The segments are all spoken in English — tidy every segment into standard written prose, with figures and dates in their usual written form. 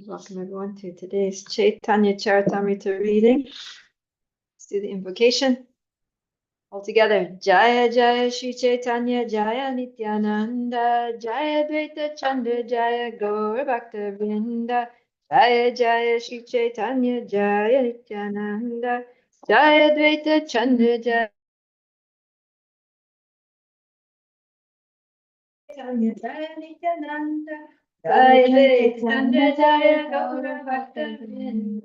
Welcome everyone to today's Caitanya Charitamrita reading. Let's do the invocation. All together. Jaya Jaya Shri Chaitanya Jaya Nityananda Jaya Dvaita Chandra Jaya Gaura Bhakta Vrinda Jaya Jaya Shri Chaitanya Jaya Nityananda Jaya Dvaita Chandra Jaya Jaya Nityananda Jaya Dvaita Chandra Jaya Gaura Bhakta Vrinda.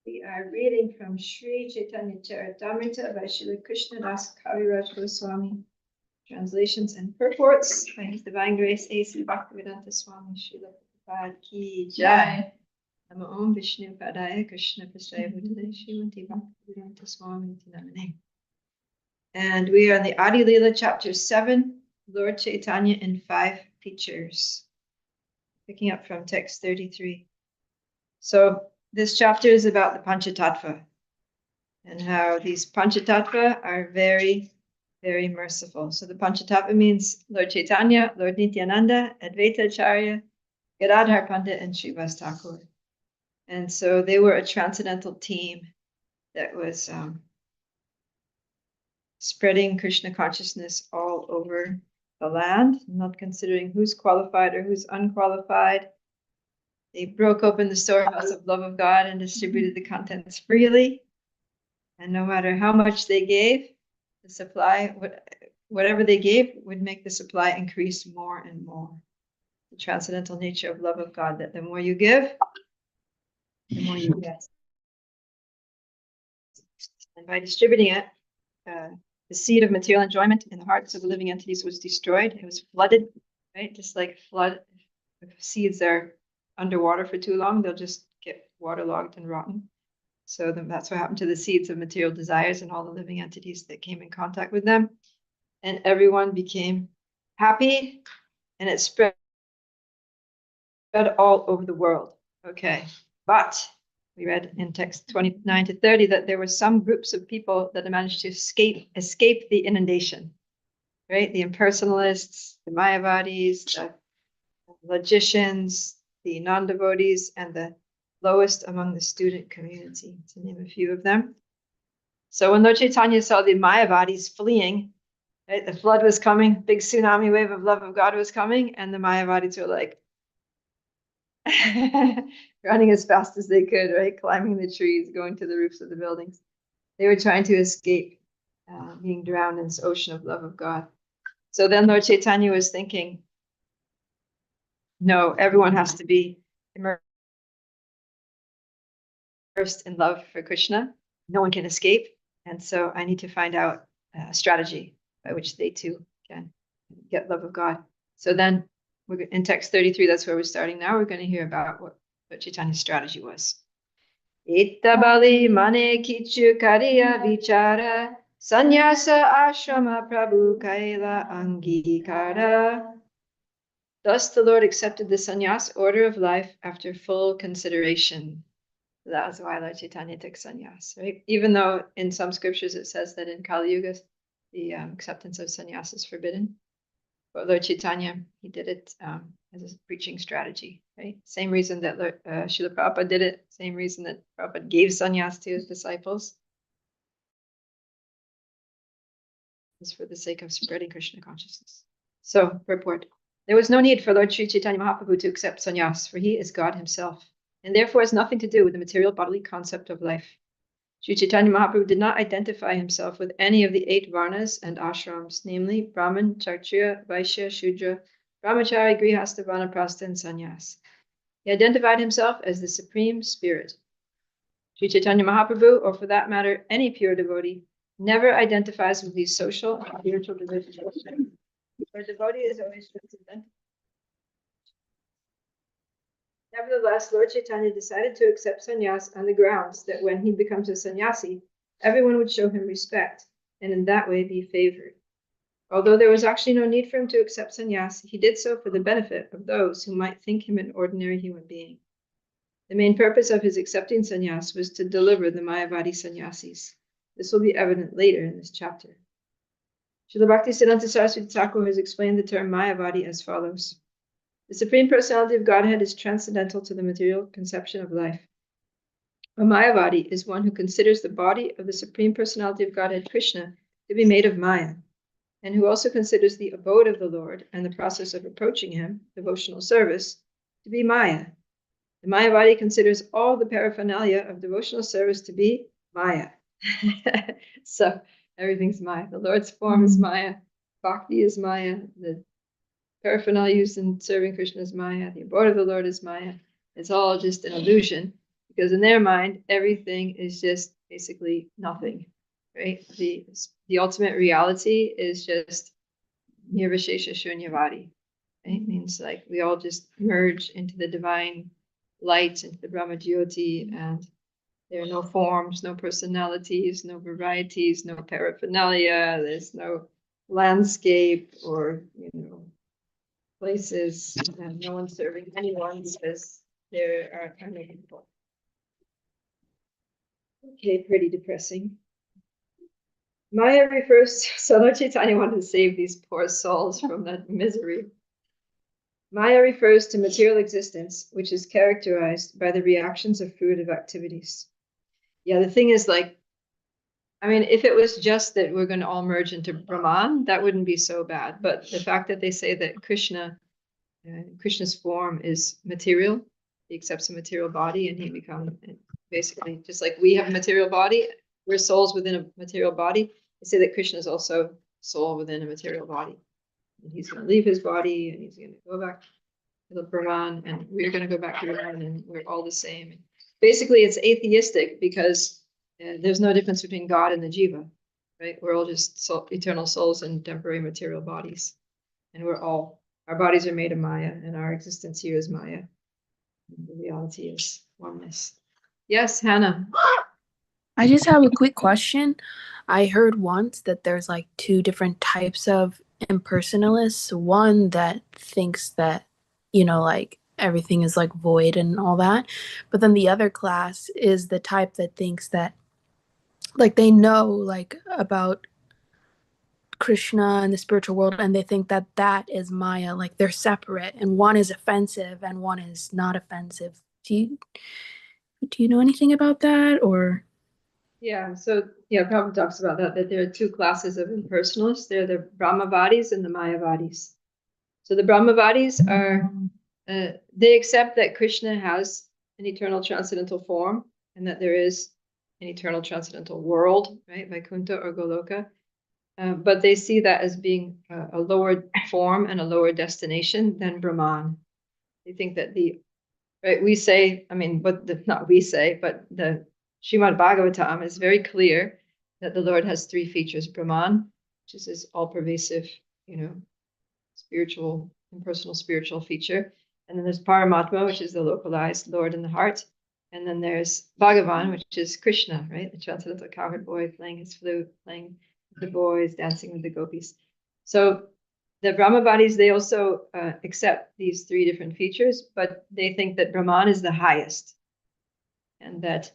We are reading from Sri Chaitanya Charitamrita by Srila Krishnadas Kaviraj Goswami. Translations and purports by His Divine Grace A.C. Bhaktivedanta Swami Srila Prabhupada Ki Jai. Namo Om Vishnu Padaya Krishna Prasthaya Bhutale Srimati Bhaktivedanta Swami Tinamane. And we are on the Adi-lila Chapter 7, Lord Chaitanya and 5 Features. Picking up from text 33. So, this chapter is about the Panchatattva and how these Panchatattva are very, very merciful. So the Panchatattva means Lord Chaitanya, Lord Nityananda, Advaita Acharya, Gadadhar Pandit, and Srivas Thakur. And so they were a transcendental team that was spreading Krishna consciousness all over the land, not considering who's qualified or who's unqualified. They broke open the storehouse of love of God and distributed the contents freely. And no matter how much they gave, the supply, whatever they gave, would make the supply increase more and more. The transcendental nature of love of God, that the more you give, the more you get. And by distributing it, the seed of material enjoyment in the hearts of the living entities was destroyed. It was flooded, right? Just like flood, if seeds are underwater for too long, they'll just get waterlogged and rotten. So that's what happened to the seeds of material desires and all the living entities that came in contact with them. And everyone became happy, and it spread all over the world. Okay, but we read in text 29 to 30 that there were some groups of people that managed to escape the inundation, right? The impersonalists, the Mayavadis, the logicians, the non-devotees, and the lowest among the student community, to name a few of them. So when Lord Chaitanya saw the Mayavadis fleeing, right, the flood was coming, big tsunami wave of love of God was coming, and the Mayavadis were like running as fast as they could, right, climbing the trees, going to the roofs of the buildings. They were trying to escape being drowned in this ocean of love of God. So then Lord Chaitanya was thinking, no, everyone has to be immersed in love for Krishna. No one can escape. And so I need to find out a strategy by which they too can get love of God. So then we're in text 33, that's where we're starting now. We're going to hear about what Chaitanya's strategy was. Ittabali mane kichu kariya vichara sanyasa ashrama prabhu kaila angikara. Thus the Lord accepted the sannyas order of life after full consideration. That was why Lord Chaitanya took sannyas, right? Even though in some scriptures it says that in Kali Yuga, the acceptance of sannyas is forbidden. But Lord Chaitanya, he did it as a preaching strategy, right? Same reason that Srila Prabhupada did it, same reason that Prabhupada gave sannyas to his disciples. It's for the sake of spreading Krishna consciousness. So, purport. There was no need for Lord Sri Chaitanya Mahaprabhu to accept sannyas, for he is God himself, and therefore has nothing to do with the material bodily concept of life. Sri Chaitanya Mahaprabhu did not identify himself with any of the 8 varnas and ashrams, namely Brahman, Kshatriya, Vaishya, Shudra, Brahmachari, Grihastha, Vanaprastha, and Sannyas. He identified himself as the Supreme Spirit. Sri Chaitanya Mahaprabhu, or for that matter, any pure devotee, never identifies with these social and spiritual divisions. For a devotee is always transcendental. Nevertheless, Lord Chaitanya decided to accept sannyas on the grounds that when he becomes a sannyasi, everyone would show him respect, and in that way be favored. Although there was actually no need for him to accept sannyas, he did so for the benefit of those who might think him an ordinary human being. The main purpose of his accepting sannyas was to deliver the Mayavadi sannyasis. This will be evident later in this chapter. Srila Bhaktisiddhanta Saraswati Thakur has explained the term Mayavadi as follows. The Supreme Personality of Godhead is transcendental to the material conception of life. A Mayavadi is one who considers the body of the Supreme Personality of Godhead, Krishna, to be made of Maya, and who also considers the abode of the Lord and the process of approaching him, devotional service, to be Maya. The Mayavadi considers all the paraphernalia of devotional service to be Maya. So everything's Maya. The Lord's form is Maya. Bhakti is Maya. The paraphernalia used in serving Krishna is Maya. The abode of the Lord is Maya. It's all just an illusion, because in their mind, everything is just basically nothing, right? The ultimate reality is just nirvishesha shunyavadi. Right? It means like we all just merge into the divine light, into the Brahma Jyoti, and there are no forms, no personalities, no varieties, no paraphernalia. There's no landscape or places, and no one serving anyone because there are no people. Okay, pretty depressing. Maya refers to, so Lord Chaitanya wanted to save these poor souls from that misery. Maya refers to material existence, which is characterized by the reactions of fruitive activities. Yeah, the thing is, like, I mean, if it was just that we're going to all merge into Brahman, that wouldn't be so bad. But the fact that they say that Krishna's form is material, he accepts a material body and he becomes basically just like we have a material body, we're souls within a material body. They say that Krishna is also soul within a material body. And he's going to leave his body and he's going to go back to the Brahman, and we're going to go back to Brahman, and we're all the same. Basically, it's atheistic because there's no difference between God and the jiva, right? We're all just eternal souls in temporary material bodies, and our bodies are made of Maya, and our existence here is Maya. And the reality is oneness. Yes, Hannah. I just have a quick question. I heard once that there's like two different types of impersonalists. One that thinks that, like everything is like void and all that. But then the other class is the type that thinks that like they know like about Krishna and the spiritual world, and they think that that is Maya. Like they're separate, and one is offensive and one is not offensive. Do you know anything about that, or? Yeah, so Prabhupada talks about that there are two classes of impersonalists. They're the Brahmavadis and the Mayavadis. So the Brahmavadis are, they accept that Krishna has an eternal transcendental form and that there is an eternal transcendental world, right, Vaikuntha or Goloka. But they see that as being a lower form and a lower destination than Brahman. They think that right, we say, I mean, not we say, but the Srimad Bhagavatam is very clear that the Lord has three features: Brahman, which is his all-pervasive, spiritual, impersonal spiritual feature. And then there's Paramatma, which is the localized Lord in the heart. And then there's Bhagavan, which is Krishna, right? The transcendental cowherd boy playing his flute, playing with the boys, dancing with the gopis. So the Brahmavadis, they also accept these three different features, but they think that Brahman is the highest. And that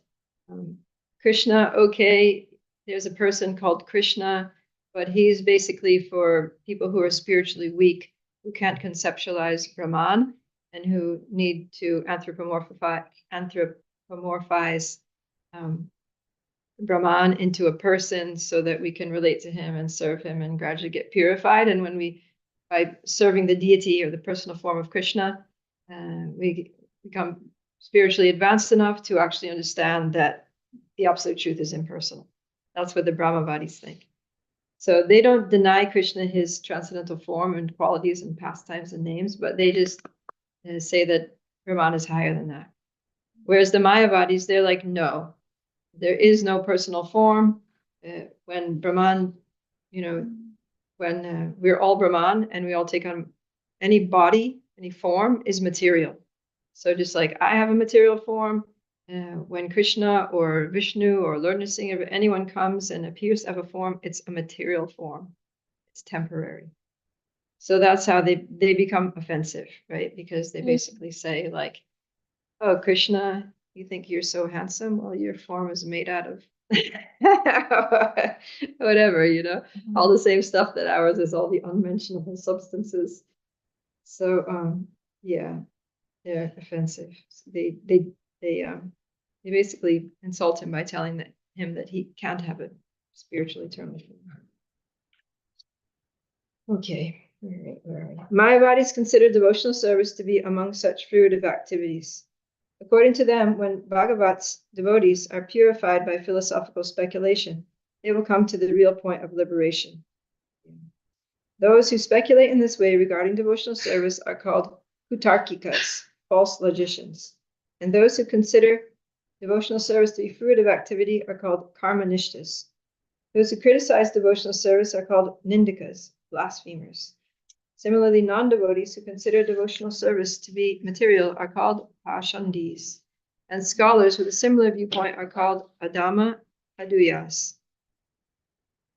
Krishna, okay, there's a person called Krishna, but he's basically for people who are spiritually weak, who can't conceptualize Brahman, and who need to anthropomorphize Brahman into a person so that we can relate to him and serve him and gradually get purified. And by serving the deity or the personal form of Krishna, we become spiritually advanced enough to actually understand that the absolute truth is impersonal. That's what the Brahmavadis think. So they don't deny Krishna his transcendental form and qualities and pastimes and names, but they just say that Brahman is higher than that. Whereas the Mayavadis, they're like, no, there is no personal form. When Brahman, when we're all Brahman and we all take on any body, any form is material. So just like I have a material form, when Krishna or Vishnu or Lord Nrsimha, if anyone comes and appears to have a form, it's a material form. It's temporary. So that's how they become offensive, right? Because they basically say like, oh, Krishna, you think you're so handsome? Well, your form is made out of whatever, all the same stuff that ours is, all the unmentionable substances. So Yeah, they're offensive. They basically insult him by telling him that he can't have a spiritual eternal form. Okay, all right, where are we? Mayavadis consider devotional service to be among such fruitive activities. According to them, when Bhagavat's devotees are purified by philosophical speculation, they will come to the real point of liberation. Those who speculate in this way regarding devotional service are called kutarkikas, false logicians. And those who consider devotional service to be fruitive activity are called karmanishtas. Those who criticize devotional service are called nindikas, blasphemers. Similarly, non-devotees who consider devotional service to be material are called pashandis. And scholars with a similar viewpoint are called adama aduyas.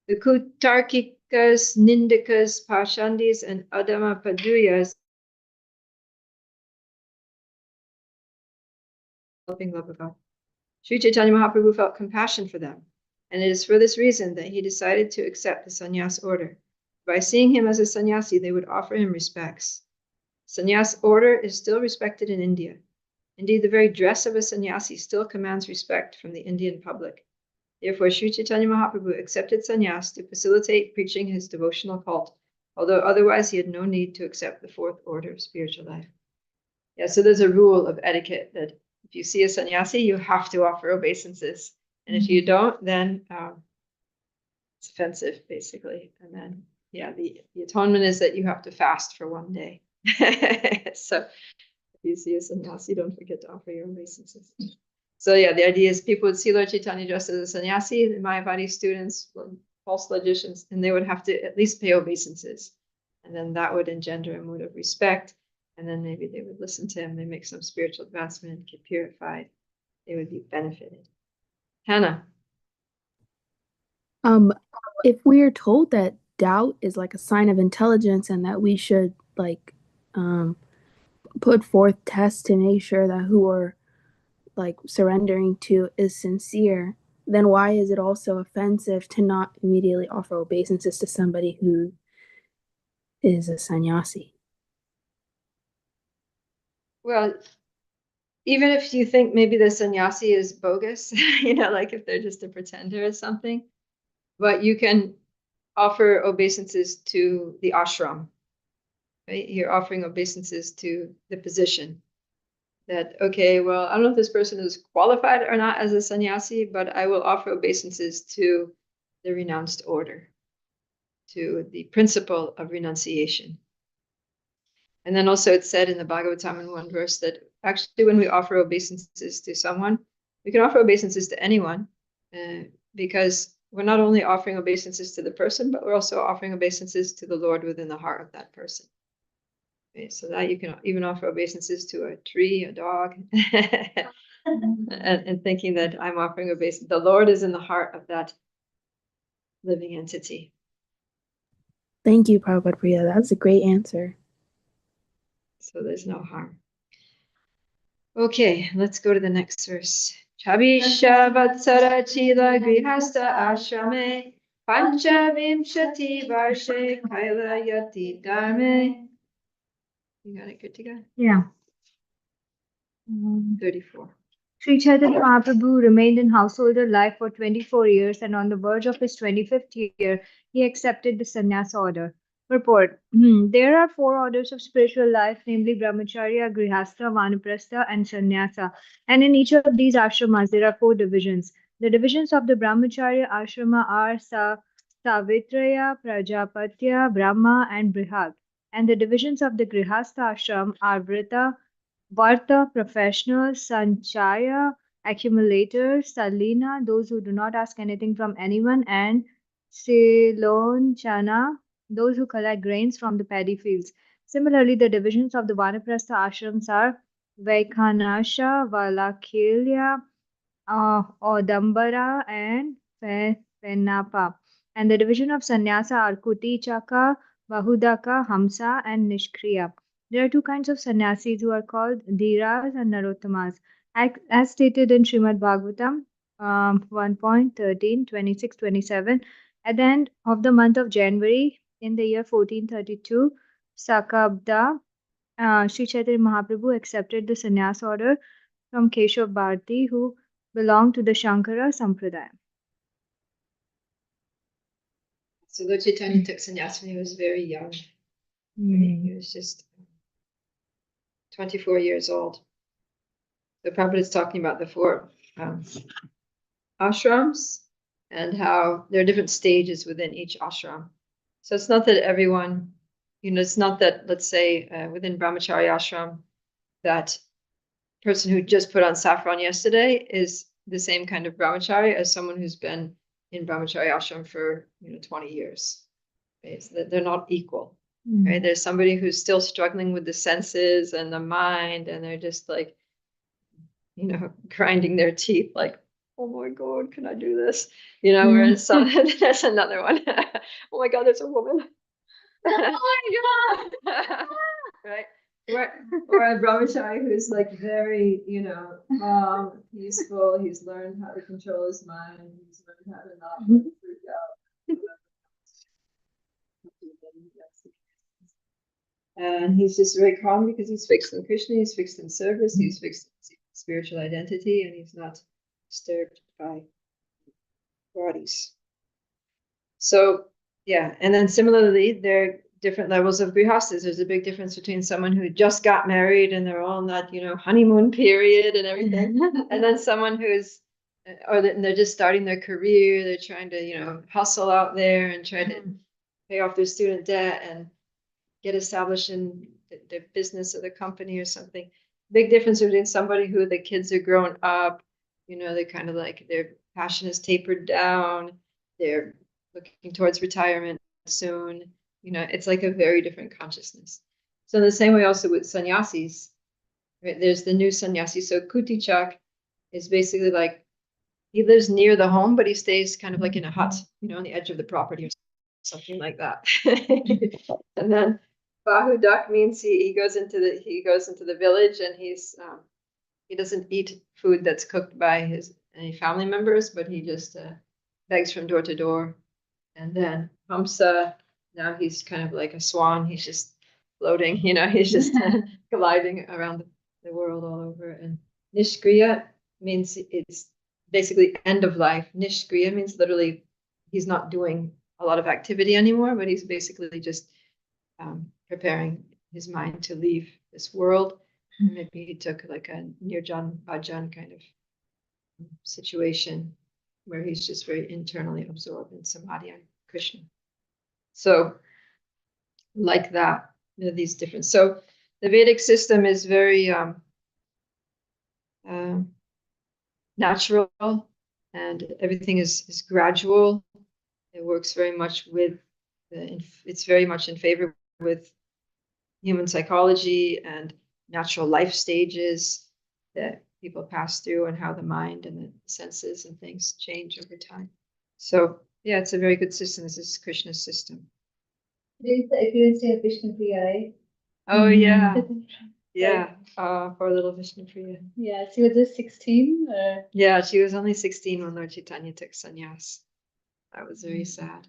The kutarkikas, nindikas, pashandis, and adama paduyas developing love of God. Sri Chaitanya Mahaprabhu felt compassion for them, and it is for this reason that he decided to accept the sannyas order. By seeing him as a sannyasi, they would offer him respects. Sannyas order is still respected in India. Indeed, the very dress of a sannyasi still commands respect from the Indian public. Therefore, Sri Chaitanya Mahaprabhu accepted sannyas to facilitate preaching his devotional cult, although otherwise he had no need to accept the fourth order of spiritual life. Yeah, so there's a rule of etiquette that if you see a sannyasi, you have to offer obeisances. And if you don't, then it's offensive, basically. And then, yeah, the atonement is that you have to fast for 1 day. So if you see a sannyasi, don't forget to offer your obeisances. So yeah, the idea is people would see Lord Chaitanya dressed as a sannyasi, the Mayavadi students, false logicians, and they would have to at least pay obeisances. And then that would engender a mood of respect. And then maybe they would listen to him, they make some spiritual advancement, get purified, they would be benefited. Hannah. If we are told that doubt is like a sign of intelligence and that we should like put forth tests to make sure that who we're like surrendering to is sincere, then why is it also offensive to not immediately offer obeisances to somebody who is a sannyasi? Well, even if you think maybe the sannyasi is bogus, like if they're just a pretender or something, but you can offer obeisances to the ashram, right? You're offering obeisances to the position that, okay, well, I don't know if this person is qualified or not as a sannyasi, but I will offer obeisances to the renounced order, to the principle of renunciation. And then also it's said in the Bhagavatam in one verse that actually when we offer obeisances to someone, we can offer obeisances to anyone because we're not only offering obeisances to the person, but we're also offering obeisances to the Lord within the heart of that person. Okay, so that you can even offer obeisances to a tree, a dog, and thinking that I'm offering obeisance. The Lord is in the heart of that living entity. Thank you, Prabhupada Priya. That's a great answer. So there's no harm. Okay, let's go to the next verse. Chabisha vatsara chila grihasta ashrame panchavimshati varshe kailayati dharme. You got it good to go? Yeah. 34. Sri Chaitanya Mahaprabhu remained in householder life for 24 years, and on the verge of his 25th year, he accepted the sannyas order. Purport. There are 4 orders of spiritual life, namely Brahmacharya, Grihastha, Vanaprastha, and Sannyasa. And in each of these ashramas, there are 4 divisions. The divisions of the Brahmacharya ashrama are Savitraya, Prajapatya, Brahma, and Brihad. And the divisions of the Grihastha ashram are Vrita, Varta, professional, Sanchaya, accumulator, Salina, those who do not ask anything from anyone, and Silonchana, those who collect grains from the paddy fields. Similarly, the divisions of the Vanaprastha ashrams are Vaikhanasha, Valakilya, Odambara, and Fenapa. And the division of sannyasa are Kuti Chaka, Bahudaka, Hamsa, and Nishkriya. There are 2 kinds of sannyasis who are called Dhiras and Narottamas. As stated in Srimad Bhagavatam 1.13, 26, 27, at the end of the month of January in the year 1432, Sakabda Sri Chaitanya Mahaprabhu accepted the sannyas order from Keshav Bharati, who belonged to the Shankara Sampradaya. So Lord Chaitanya took sannyas when he was very young. He was just 24 years old. The Prabhupada is talking about the four ashrams and how there are different stages within each ashram. So it's not that everyone, it's not that, let's say, within Brahmachari ashram, that person who just put on saffron yesterday is the same kind of brahmachari as someone who's been in brahmachari ashram for 20 years. Right? So they're not equal. Right? There's somebody who's still struggling with the senses and the mind, and they're just like, grinding their teeth, like, oh my God, can I do this? Whereas there's another one. Oh my God, there's a woman. Oh my God. Right? Or a brahmachari who's like very, calm, peaceful. He's learned how to control his mind. He's learned how to not freak out. And he's just very calm because he's fixed in Krishna, he's fixed in service, he's fixed in spiritual identity, and he's not disturbed by bodies. So, yeah, and then similarly, there are different levels of grihastas. There's a big difference between someone who just got married and they're all in that, honeymoon period and everything, and then someone who's, they're just starting their career, they're trying to, hustle out there and try to pay off their student debt and get established in the business of the company or something. Big difference between somebody who the kids are growing up, they're kind of like their passion is tapered down, they're looking towards retirement soon. It's like a very different consciousness. So in the same way also with sannyasis, right? There's the new sannyasi. So Kutichak is basically like he lives near the home, but he stays kind of like in a hut, on the edge of the property or something like that. And then Bahudak means he goes into the village and he doesn't eat food that's cooked by any family members, but he just begs from door to door. And then Hamsa, now he's kind of like a swan. He's just floating, he's just gliding around the world all over. And Nishkriya means it's basically end of life. Nishkriya means literally he's not doing a lot of activity anymore, but he's basically just preparing his mind to leave this world. Maybe he took like a nirjan bhajan kind of situation where he's just very internally absorbed in samadhi and Krishna. So like that, these different. So the Vedic system is very natural, and everything is gradual. It works very much with it's very much in favor with human psychology and natural life stages that people pass through and how the mind and the senses and things change over time. So yeah, it's a very good system. This is Krishna's system. This is the accuracy of Vishnu Priya, right? Oh yeah. Yeah, poor little Vishnu Priya. Yeah, she was just 16. Yeah, she was only 16 when Lord Chaitanya took sannyas. That was very sad.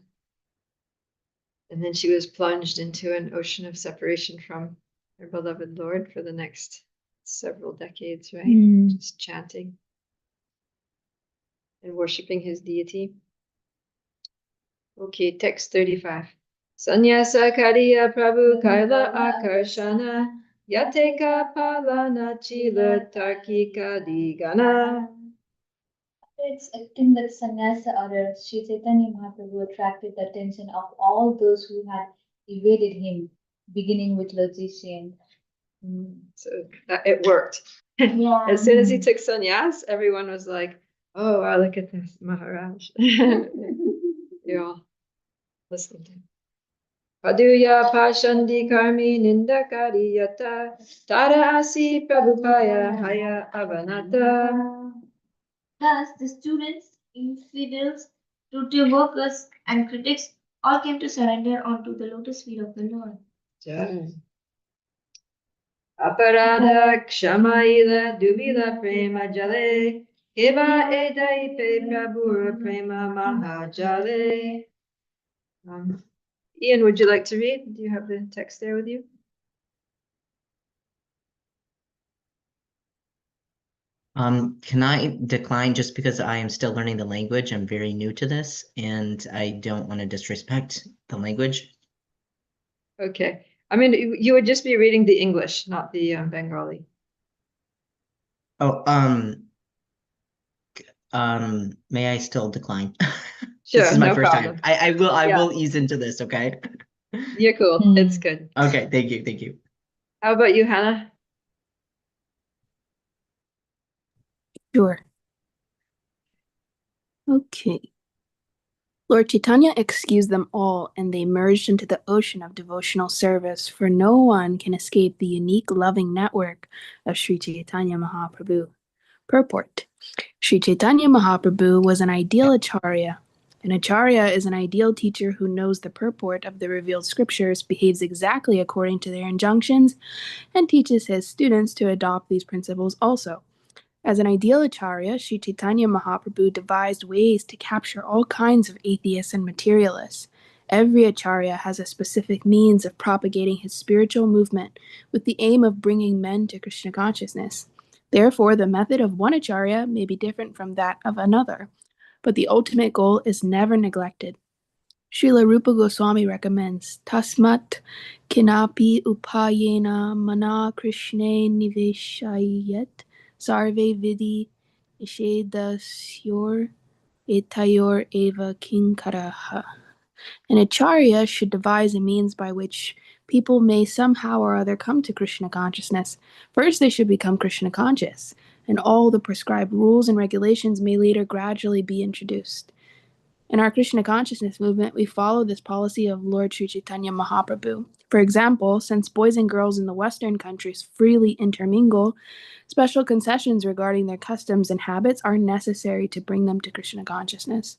And then she was plunged into an ocean of separation from her beloved Lord for the next several decades, right? Just chanting and worshiping his deity. Okay, text 35. Sannyasa Kariya Prabhu Kaila Akarshana Yateka Palana Chila Tarkika Digana. After accepting the sannyasa order, Sri Chaitanya Mahaprabhu attracted the attention of all those who had evaded him, beginning with logicians. So it worked. Yeah. As soon as he took sannyas, everyone was like, oh, wow, look at this Maharaj. You're all listening to him. Paduya Pashandi Karmi Nindakari Yata Tara Asi Prabhupaya Haya Avanata. Thus, the students, infidels, fruitier workers, and critics all came to surrender onto the lotus feet of the Lord. Jai. Aparada Kshamayila Dubila Prema Jale Eva Edaipe Prabhura Prema Mahajale. Ian, would you like to read? Do you have the text there with you? Can I decline just because I am still learning the language? I'm very new to this and I don't want to disrespect the language. Okay. I mean, you would just be reading the English, not the Bengali. Oh, may I still decline? Sure, This is my no first problem. time. I Yeah. will ease into this, okay? You're cool. Hmm. It's good. Okay, thank you, thank you. How about you, Hannah? Sure. Okay. Lord Chaitanya excused them all, and they merged into the ocean of devotional service, for no one can escape the unique loving network of Sri Chaitanya Mahaprabhu. Purport. Sri Chaitanya Mahaprabhu was an ideal acharya. An acharya is an ideal teacher who knows the purport of the revealed scriptures, behaves exactly according to their injunctions, and teaches his students to adopt these principles also. As an ideal acharya, Sri Chaitanya Mahaprabhu devised ways to capture all kinds of atheists and materialists. Every acharya has a specific means of propagating his spiritual movement with the aim of bringing men to Krishna consciousness. Therefore, the method of one acharya may be different from that of another, but the ultimate goal is never neglected. Srila Rupa Goswami recommends Tasmat Kinapi Upayena Mana Krishne Niveshayet Sarve Vidi Nishedasyor Etayor Eva Kinkaraha. An acharya should devise a means by which people may somehow or other come to Krishna consciousness. First, they should become Krishna conscious, and all the prescribed rules and regulations may later gradually be introduced. In our Krishna consciousness movement, we follow this policy of Lord Sri Chaitanya Mahaprabhu. For example, since boys and girls in the Western countries freely intermingle, special concessions regarding their customs and habits are necessary to bring them to Krishna consciousness.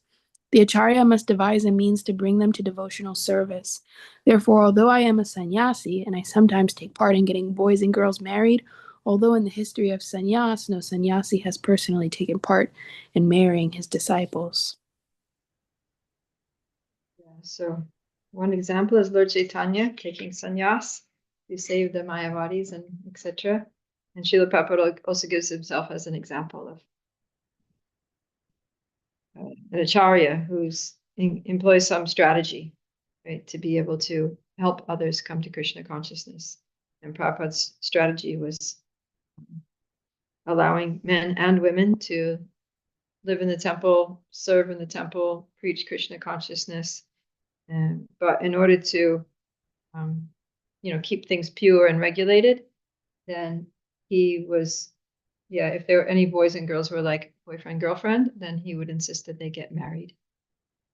The acharya must devise a means to bring them to devotional service. Therefore, although I am a sannyasi and I sometimes take part in getting boys and girls married, although in the history of sannyas, no sannyasi has personally taken part in marrying his disciples. Yeah, so one example is Lord Chaitanya taking sannyas to save the Mayavadis and etc. And Srila Prabhupada also gives himself as an example of an acharya who's employs some strategy, right, to be able to help others come to Krishna consciousness. And Prabhupada's strategy was allowing men and women to live in the temple, serve in the temple, preach Krishna consciousness. But in order to, keep things pure and regulated, then he was, if there were any boys and girls who were like boyfriend, girlfriend, then he would insist that they get married.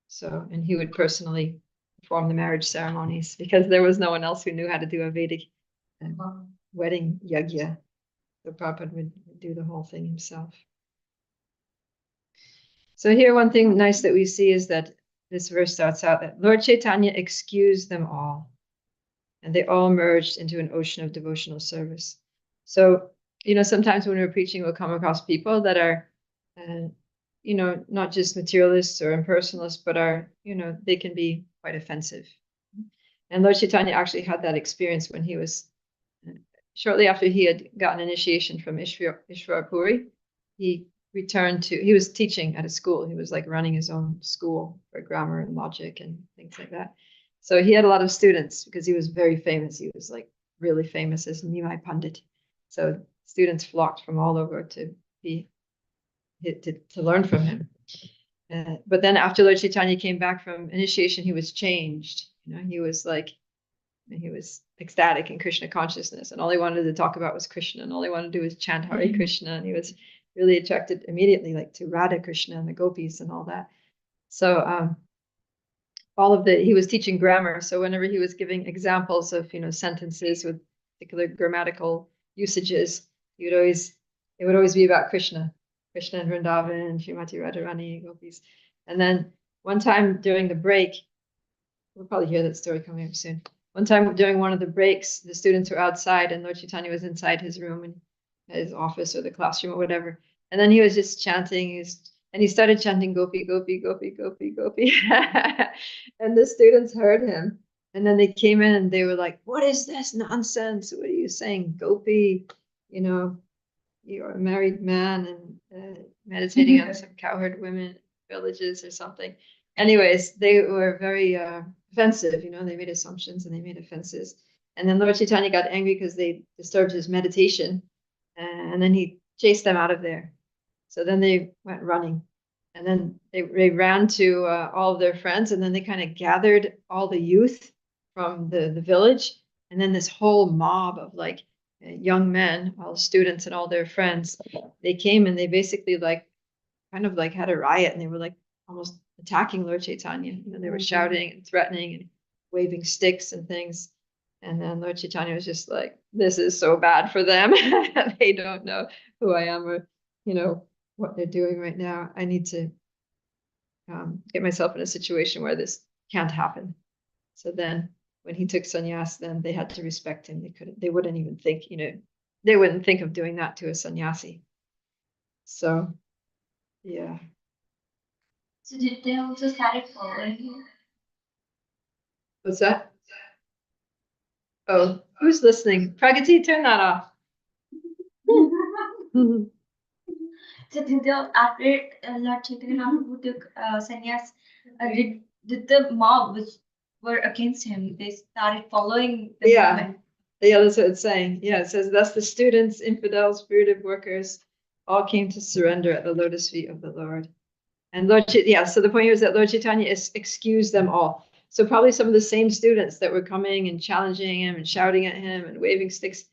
So, and he would personally perform the marriage ceremonies because there was no one else who knew how to do a Vedic wedding yagya. So Prabhupada would do the whole thing himself. So here, one thing nice that we see is that this verse starts out that Lord Chaitanya excused them all, and they all merged into an ocean of devotional service. So, sometimes when we're preaching, we'll come across people that are, not just materialists or impersonalists, but are, they can be quite offensive. And Lord Chaitanya actually had that experience when he was, shortly after he had gotten initiation from Ishvara Puri, he was teaching at a school. He was like running his own school for grammar and logic and things like that. So he had a lot of students because he was very famous. He was like really famous as Nimai Pandit. So students flocked from all over to learn from him. But then after Lord Chaitanya came back from initiation, he was changed. He was ecstatic in Krishna consciousness, and all he wanted to talk about was Krishna, and all he wanted to do was chant Hare Krishna, and he was really attracted immediately like to Radha Krishna and the gopis and all that. So he was teaching grammar. So whenever he was giving examples of sentences with particular grammatical usages, it would always be about Krishna and Vrindavan, Srimati Radharani, gopis. And then one time during the break, we'll probably hear that story coming up soon. One time during one of the breaks, the students were outside and Lord Chaitanya was inside his room and his office or the classroom or whatever. And then he was just chanting, and he started chanting Gopi, Gopi, Gopi, Gopi, Gopi. And the students heard him. And then they came in and they were like, what is this nonsense? What are you saying? Gopi, you're a married man and meditating on some cowherd women villages or something. Anyways, they were very offensive, you know, they made assumptions and they made offenses. And then Lord Chaitanya got angry because they disturbed his meditation, and then he chased them out of there. So then they went running, and then they ran to all of their friends, and then they kind of gathered all the youth from the village, and then this whole mob of like young men, all students and all their friends, they came and they basically like kind of like had a riot, and they were like almost attacking Lord Chaitanya. You know, they were shouting and threatening and waving sticks and things. And then Lord Chaitanya was just like, this is so bad for them. They don't know who I am or, you know, what they're doing right now. I need to get myself in a situation where this can't happen. So then when he took sannyas, then they had to respect him. They wouldn't even think, you know, they wouldn't think of doing that to a sannyasi. So, yeah. So did they also started following you? What's that? Oh, who's listening? Pragati, turn that off. So did they, after Lord Chaitanya Mahaprabhu took sannyas, did the mob which were against him, they started following the Yeah. movement? Yeah, that's what it's saying. Yeah, it says, thus the students, infidels, spirited workers, all came to surrender at the lotus feet of the Lord. And so the point here is that Lord Chaitanya excused them all. So probably some of the same students that were coming and challenging him and shouting at him and waving sticks.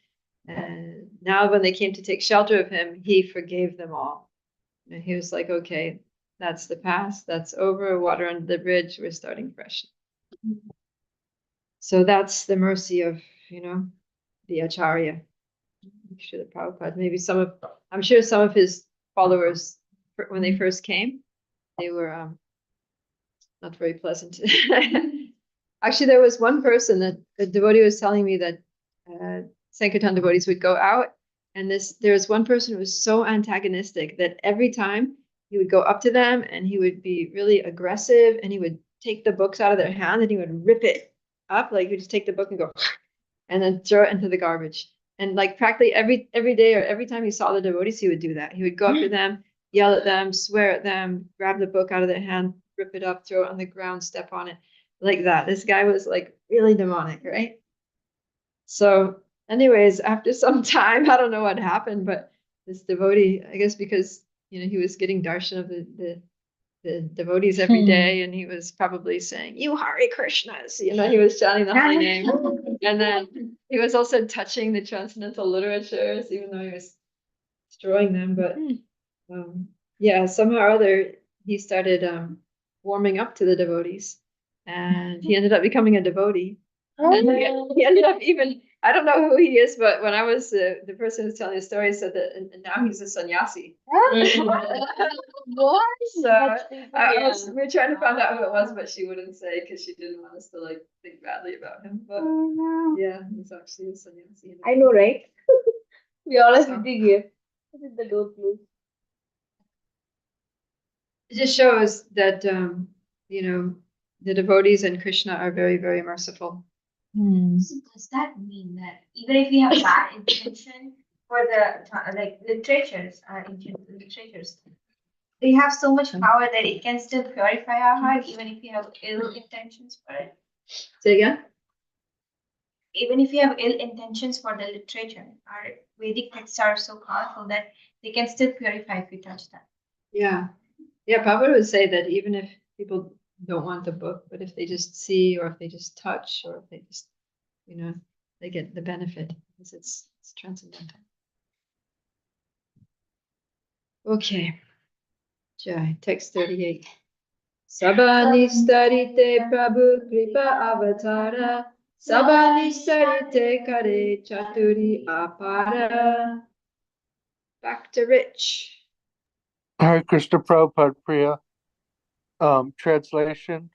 And now when they came to take shelter of him, he forgave them all. And he was like, okay, that's the past, that's over, water under the bridge, we're starting fresh. So that's the mercy of, you know, the Acharya. I'm sure the Prabhupada, I'm sure some of his followers, when they first came, they were not very pleasant. Actually, there was one person that the devotee was telling me that Sankirtan devotees would go out, and there was one person who was so antagonistic that every time he would go up to them and he would be really aggressive, and he would take the books out of their hand and he would rip it up, like he would just take the book and go and then throw it into the garbage. And like practically every day or every time he saw the devotees, he would do that. He would go up to them, yell at them, swear at them, grab the book out of their hand, rip it up, throw it on the ground, step on it, like that. This guy was like really demonic, right? So, anyways, after some time, I don't know what happened, but this devotee, I guess because you know he was getting darshan of the devotees every day, and he was probably saying, "You Hare Krishnas," you know, he was chanting the holy name, and then he was also touching the transcendental literatures, even though he was destroying them. But yeah, somehow or other he started warming up to the devotees, and he ended up becoming a devotee. And he ended up even, I don't know who he is, but when I was the person who's telling the story said that, and now he's a sannyasi. What? So we were trying to find out who it was, but she wouldn't say because she didn't want us to like think badly about him. But yeah, he's actually a sannyasi. I know, right? We all are So- sitting here. This is the door closed. It just shows that you know the devotees and Krishna are very, very merciful. So does that mean that even if we have bad intention for the like literatures, ancient literatures, they have so much power that it can still purify our heart, even if we have ill intentions for it. Say again? Even if we have ill intentions for the literature, our Vedic texts are so powerful that they can still purify if we touch them. Yeah. Yeah, Prabhupada would say that even if people don't want the book, but if they just see or if they just touch or if they just, you know, they get the benefit because it's transcendental. Okay. Jai, text 38. Sabani starite Prabhu Kripa Avatara. Sabani starite Kare Chaturi Apara. Back to Rich. Hare Krishna Prabhupada Priya. Translation.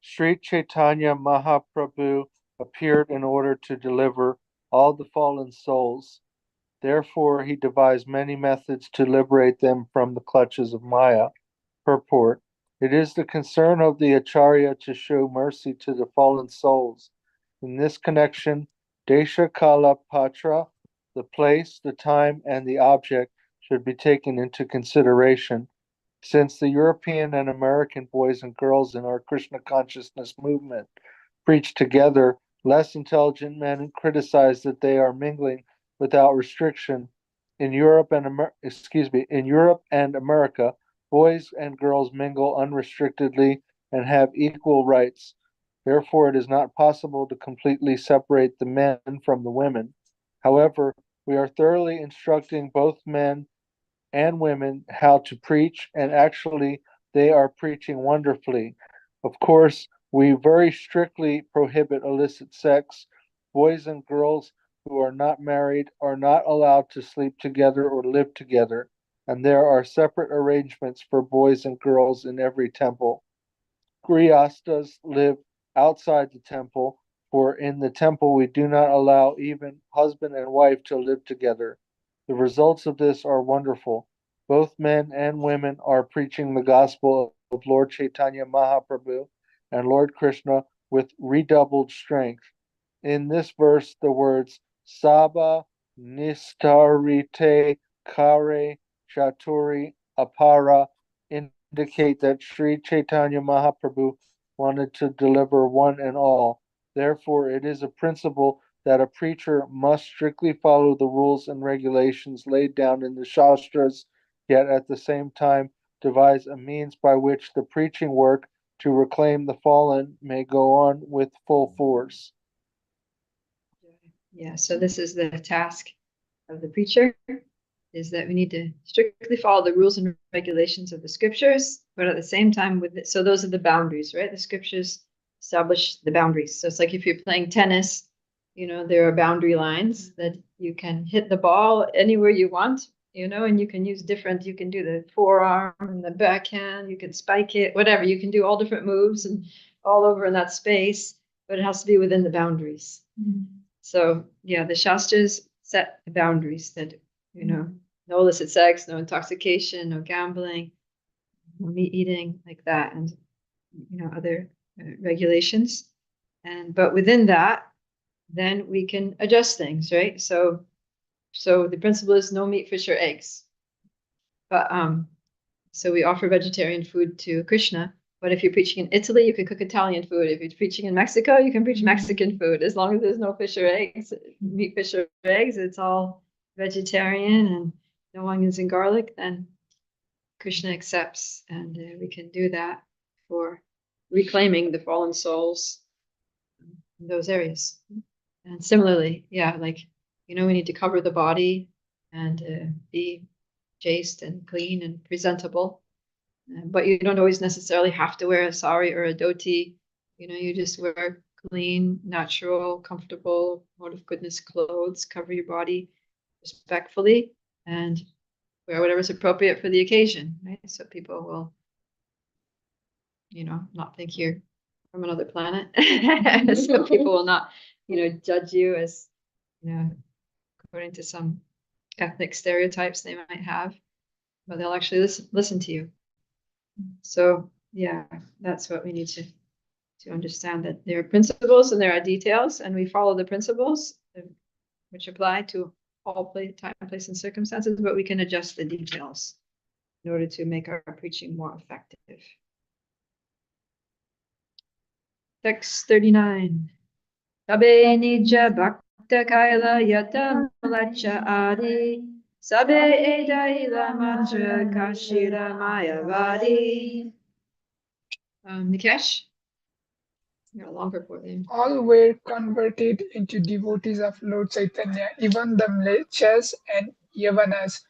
Sri Chaitanya Mahaprabhu appeared in order to deliver all the fallen souls. Therefore, he devised many methods to liberate them from the clutches of Maya. Purport. It is the concern of the Acharya to show mercy to the fallen souls. In this connection, Desha Kala Patra, the place, the time, and the object should be taken into consideration. Since the European and American boys and girls in our Krishna consciousness movement preach together, less intelligent men criticize that they are mingling without restriction. In Europe and America, boys and girls mingle unrestrictedly and have equal rights. Therefore, it is not possible to completely separate the men from the women. However, we are thoroughly instructing both men and women how to preach, and actually, they are preaching wonderfully. Of course, we very strictly prohibit illicit sex. Boys and girls who are not married are not allowed to sleep together or live together, and there are separate arrangements for boys and girls in every temple. Grihastas live outside the temple, for in the temple we do not allow even husband and wife to live together. The results of this are wonderful. Both men and women are preaching the gospel of Lord Chaitanya Mahaprabhu and Lord Krishna with redoubled strength. In this verse, the words Saba Nistarite Kare Chaturi Apara indicate that Sri Chaitanya Mahaprabhu wanted to deliver one and all. Therefore, it is a principle that a preacher must strictly follow the rules and regulations laid down in the Shastras, yet at the same time devise a means by which the preaching work to reclaim the fallen may go on with full force. Yeah, so this is the task of the preacher, is that we need to strictly follow the rules and regulations of the scriptures, but at the same time so those are the boundaries, right? The scriptures establish the boundaries. So it's like if you're playing tennis, there are boundary lines that you can hit the ball anywhere you want, and you can use you can do the forearm and the backhand, you can spike it, whatever, you can do all different moves and all over in that space, but it has to be within the boundaries. So yeah, the Shastras set the boundaries that, no illicit sex, no intoxication, no gambling, no meat eating, like that, and other regulations. But within that, then we can adjust things, right? So the principle is no meat, fish, or eggs. But so we offer vegetarian food to Krishna. But if you're preaching in Italy, you can cook Italian food. If you're preaching in Mexico, you can preach Mexican food. As long as there's no fish or eggs, meat, fish, or eggs, it's all vegetarian and no onions and garlic, then Krishna accepts. And we can do that for reclaiming the fallen souls in those areas. And similarly, yeah, we need to cover the body and be chaste and clean and presentable. But you don't always necessarily have to wear a sari or a dhoti. You just wear clean, natural, comfortable, mode of goodness clothes, cover your body respectfully, and wear whatever's appropriate for the occasion, right? So people will, not think you're from another planet. So people will not, judge you as, according to some ethnic stereotypes they might have, but they'll actually listen to you. So yeah, that's what we need to understand, that there are principles and there are details, and we follow the principles which apply to all time, place, and circumstances, but we can adjust the details in order to make our preaching more effective. Text 39. Sabe nija bhakta kaila yatam lacha adi. Sabe Adi-lila Chapter Kashira Mayavadi. Nikesh? You got a long report there. All were converted into devotees of Lord Chaitanya, even the Mlechas and Yavanas.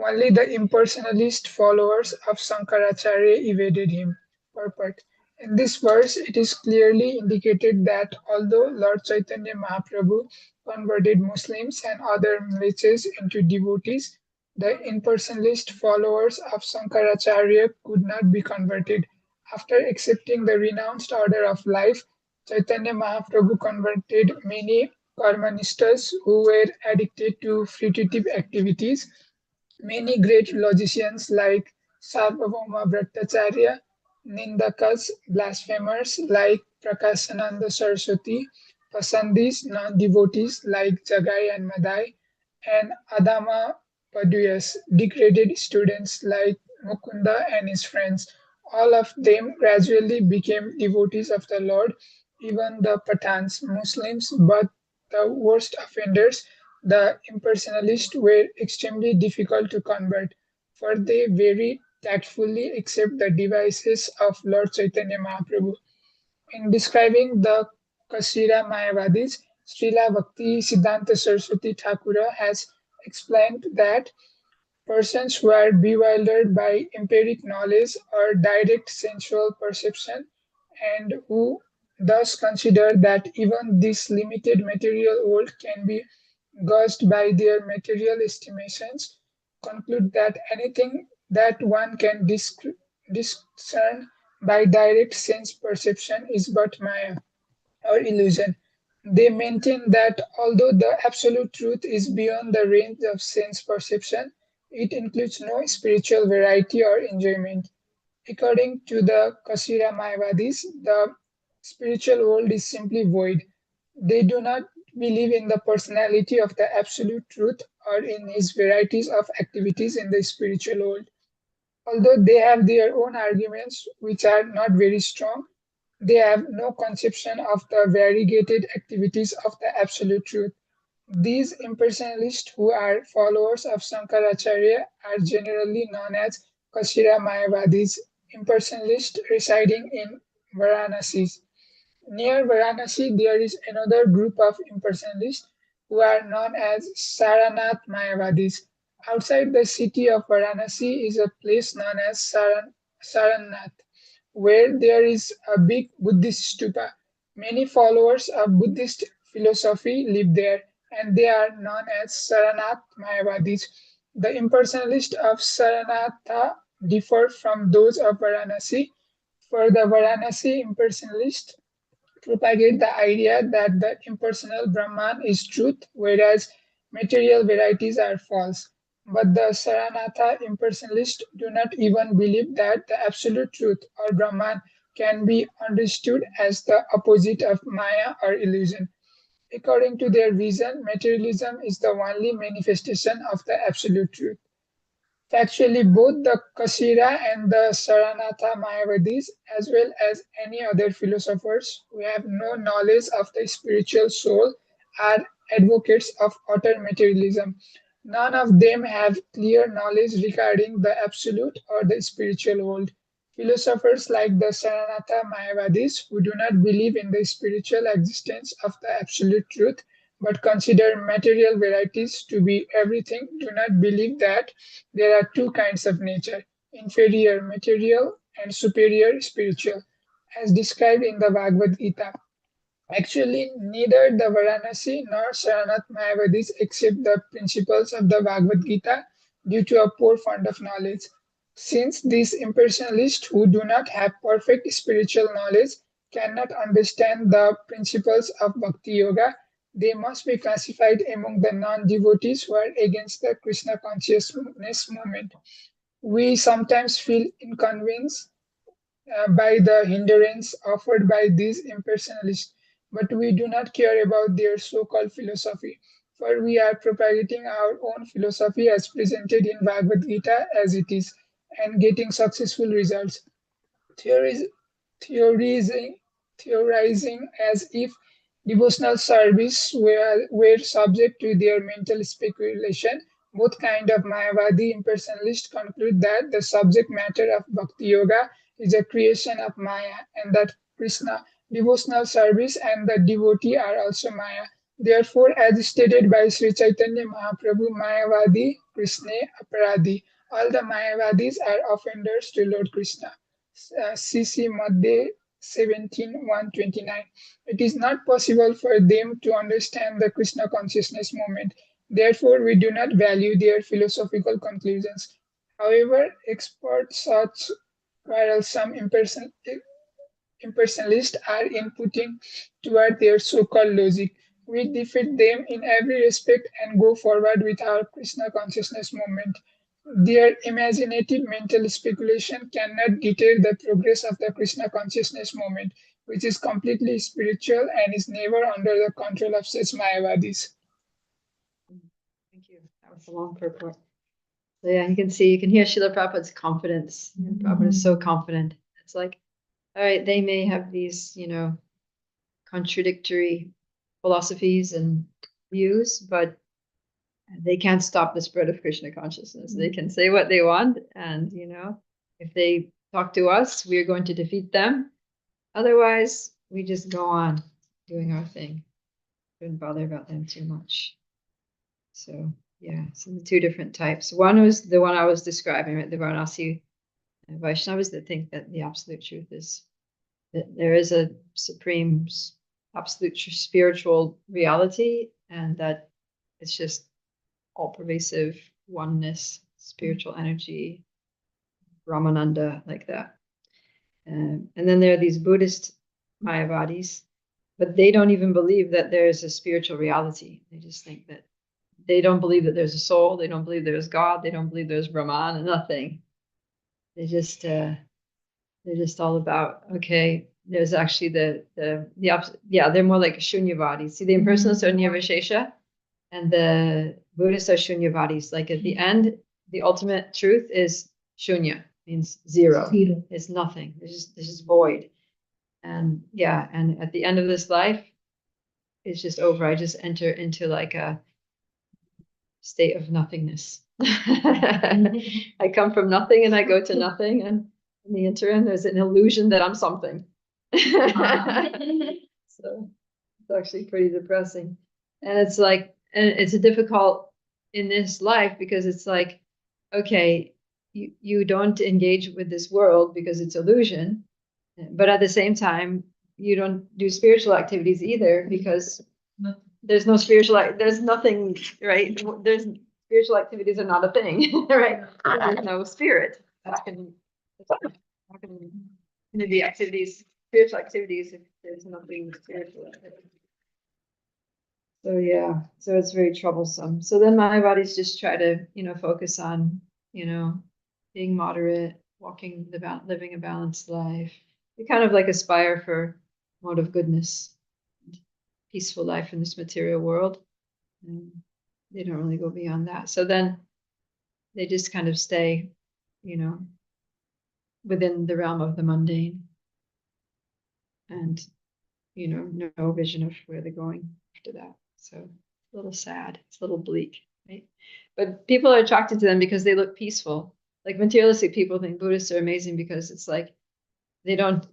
Only the impersonalist followers of Sankaracharya evaded him. Purport. In this verse, it is clearly indicated that although Lord Chaitanya Mahaprabhu converted Muslims and other Mlechas into devotees, the impersonalist followers of Sankaracharya could not be converted. After accepting the renounced order of life, Chaitanya Mahaprabhu converted many karmanistas who were addicted to fruitive activities. Many great logicians like Sarvabhauma Bhattacharya, Nindakas, blasphemers like Prakasananda Saraswati, Pasandis, non-devotees like Jagai and Madai, and Adama Paduya's degraded students like Mukunda and his friends. All of them gradually became devotees of the Lord, even the Pathans, Muslims, but the worst offenders, the impersonalists, were extremely difficult to convert, for they very tactfully accept the devices of Lord Chaitanya Mahaprabhu. In describing the Kasira Mayavadis, Srila Bhakti Siddhanta Saraswati Thakura has explained that persons who are bewildered by empiric knowledge or direct sensual perception and who thus consider that even this limited material world can be gauged by their material estimations conclude that anything that one can discern by direct sense perception is but Maya or illusion. They maintain that although the absolute truth is beyond the range of sense perception, it includes no spiritual variety or enjoyment. According to the Kasira Mayavadis, the spiritual world is simply void. They do not believe in the personality of the absolute truth or in his varieties of activities in the spiritual world. Although they have their own arguments, which are not very strong, they have no conception of the variegated activities of the absolute truth. These impersonalists, who are followers of Sankaracharya, are generally known as Kashira Mayavadis, impersonalists residing in Varanasi. Near Varanasi, there is another group of impersonalists who are known as Saranath Mayavadis. Outside the city of Varanasi is a place known as Saranath, where there is a big Buddhist stupa. Many followers of Buddhist philosophy live there, and they are known as Saranath Mayavadis. The impersonalists of Saranatha differ from those of Varanasi. For the Varanasi impersonalists, propagate the idea that the impersonal Brahman is truth, whereas material varieties are false. But the Saranatha impersonalists do not even believe that the absolute truth or Brahman can be understood as the opposite of Maya or illusion. According to their vision, materialism is the only manifestation of the absolute truth. Factually, both the Kasira and the Saranatha Mayavadis, as well as any other philosophers who have no knowledge of the spiritual soul, are advocates of utter materialism. None of them have clear knowledge regarding the absolute or the spiritual world. Philosophers like the Saranatha Mayavadis, who do not believe in the spiritual existence of the absolute truth but consider material varieties to be everything, do not believe that there are two kinds of nature, inferior material and superior spiritual, as described in the Bhagavad Gita. Actually, neither the Varanasi nor Saranath Mayavadis accept the principles of the Bhagavad Gita due to a poor fund of knowledge. Since these impersonalists who do not have perfect spiritual knowledge cannot understand the principles of Bhakti Yoga, they must be classified among the non-devotees who are against the Krishna consciousness movement. We sometimes feel inconvenienced by the hindrance offered by these impersonalists, but we do not care about their so called philosophy, for we are propagating our own philosophy as presented in Bhagavad Gita as it is, and getting successful results. Theories, theorizing, theorizing as if devotional service were subject to their mental speculation. Both kind of Mayavadi impersonalists conclude that the subject matter of Bhakti Yoga is a creation of Maya and that Krishna, devotional service, and the devotee are also Maya. Therefore, as stated by Sri Chaitanya Mahaprabhu, Mayavadi, Krishna, Aparadhi, all the Mayavadis are offenders to Lord Krishna. CC Madhya 17:129. It is not possible for them to understand the Krishna consciousness movement. Therefore, we do not value their philosophical conclusions. However, experts such quarrelsome impersonalists are inputting toward their so-called logic. We defeat them in every respect and go forward with our Krishna consciousness movement. Their imaginative mental speculation cannot deter the progress of the Krishna consciousness movement, which is completely spiritual and is never under the control of such Mayavadis. Thank you. That was a long purport. So yeah, you can hear Srila Prabhupada's confidence. And Prabhupada is so confident. It's like, all right, they may have these, contradictory philosophies and views, but they can't stop the spread of Krishna consciousness. They can say what they want, and if they talk to us, we are going to defeat them. Otherwise, we just go on doing our thing. Don't bother about them too much. So yeah, so the two different types. One was the one I was describing, right? The Varanasi Vaishnavas that think that the absolute truth is that there is a supreme, absolute spiritual reality, and that it's just all pervasive oneness, spiritual energy, Ramananda, like that. And then there are these Buddhist Mayavadis, but they don't even believe that there's a spiritual reality. They just think that they don't believe that there's a soul. They don't believe there's God. They don't believe there's Brahman and nothing. They just they're just all about, okay, there's actually the opposite. Yeah, they're more like a Shunyavadi. See, the impersonalists are Nirvishesha, and the Buddhists are Shunyavadis. Like at the end, the ultimate truth is Shunya, means zero. It's nothing. It's just void. And yeah, and at the end of this life, it's just over. I just enter into like a state of nothingness. I come from nothing and I go to nothing, and in the interim, there's an illusion that I'm something. So it's actually pretty depressing. And it's like, and it's a difficult in this life because it's like, okay, you don't engage with this world because it's illusion, but at the same time, you don't do spiritual activities either because there's no there's nothing, right? There's spiritual activities are not a thing, right? There's no spirit. That's going to be activities, spiritual activities, if there's nothing spiritual. So yeah, so it's very troublesome. So then my bodies just try to, focus on, being moderate, living a balanced life. We kind of like aspire for mode of goodness, peaceful life in this material world. And they don't really go beyond that. So then they just kind of stay, within the realm of the mundane. And, no vision of where they're going after that. So it's a little sad. It's a little bleak, right? But people are attracted to them because they look peaceful. Like materialistic people think Buddhists are amazing because it's like they don't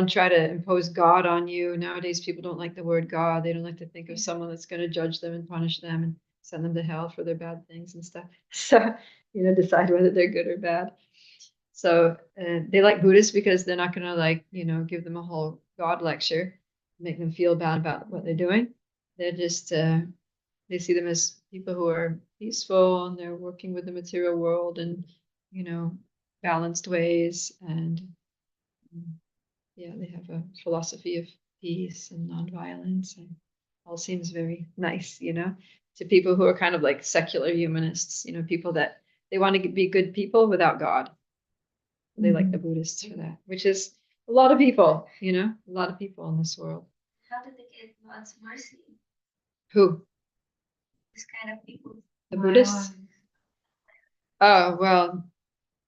try to impose God on you. Nowadays, people don't like the word God. They don't like to think of someone that's going to judge them and punish them and send them to hell for their bad things and stuff. So, decide whether they're good or bad. So they like Buddhists because they're not going to give them a whole God lecture, make them feel bad about what they're doing. They're just, they see them as people who are peaceful and they're working with the material world in, balanced ways. And yeah, they have a philosophy of peace and nonviolence, and all seems very nice, to people who are kind of like secular humanists, people that they want to be good people without God. They like the Buddhists for that, which is a lot of people, a lot of people in this world. How do they get God's mercy? Who? This kind of people. The Buddhists? Oh, well,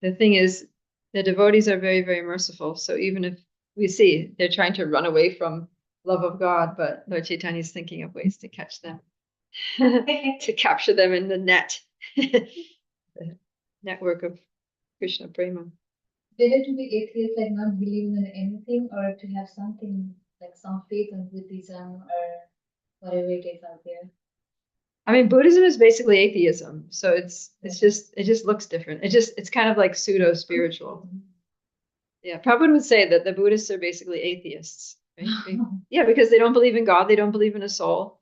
the thing is, the devotees are very, very merciful. So even if we see they're trying to run away from love of God, but Lord Chaitanya is thinking of ways to catch them, to capture them in the net, the network of Krishna Prema. Better to be atheist, like not believing in anything, or to have something like some faith in Buddhism or whatever it is out there. I mean, Buddhism is basically atheism, so it just looks different. It's kind of like pseudo spiritual. Yeah, Prabhupada would say that the Buddhists are basically atheists, right? Yeah, because they don't believe in God, they don't believe in a soul,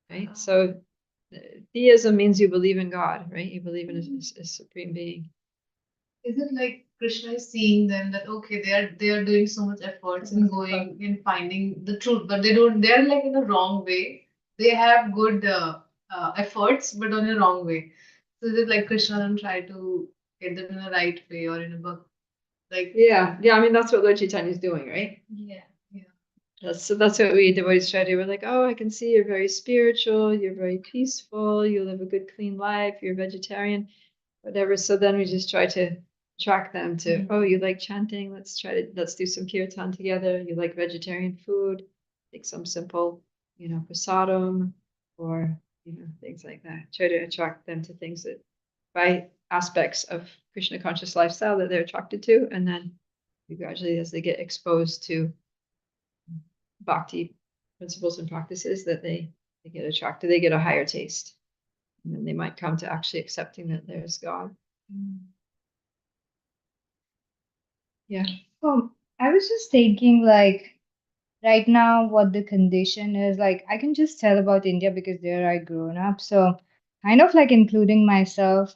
right? So theism means you believe in God, right? You believe in a supreme being. Is it like Krishna is seeing them that okay, they are doing so much efforts in going and finding the truth, but they're like in the wrong way. They have good efforts, but on a wrong way. So is it like Krishna and try to get them in the right way or in a book? Like Yeah, I mean that's what Lord Chaitanya is doing, right? yeah. That's what we devotees try to do. We're like, oh, I can see you're very spiritual, you're very peaceful, you live a good, clean life, you're a vegetarian. whatever. So then we just try to attract them to, oh, you like chanting? Let's do some kirtan together. You like vegetarian food? Take some simple, prasadam or, things like that. Try to attract them to things that by aspects of Krishna conscious lifestyle that they're attracted to. And then gradually, as they get exposed to bhakti principles and practices, that they get attracted, they get a higher taste. And then they might come to actually accepting that there's God. Yeah. I was just thinking, like, right now, what the condition is. Like, I can just tell about India because there I grown up. So, kind of like including myself,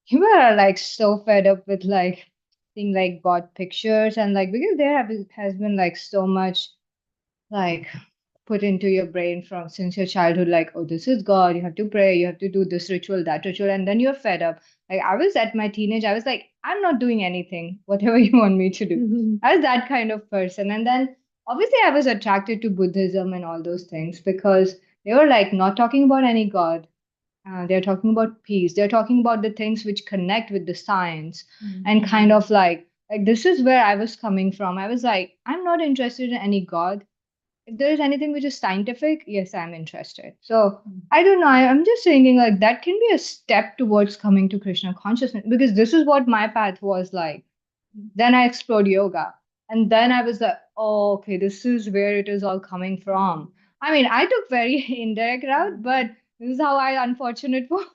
people are like so fed up with like seeing like God pictures and like because has been like so much like put into your brain from since your childhood, like, oh, this is God, you have to pray, you have to do this ritual, that ritual, and then you're fed up. Like I was at my teenage, I was like, I'm not doing anything, whatever you want me to do. I was that kind of person. And then obviously I was attracted to Buddhism and all those things because they were like not talking about any God. They're talking about peace. They're talking about the things which connect with the science and kind of like this is where I was coming from. I was like, I'm not interested in any God. If there is anything which is scientific, yes, I'm interested. So I don't know. I'm just thinking like that can be a step towards coming to Krishna consciousness because this is what my path was like. Then I explored yoga. And then I was like, oh, okay, this is where it is all coming from. I mean, I took very indirect route, but this is how I unfortunate was.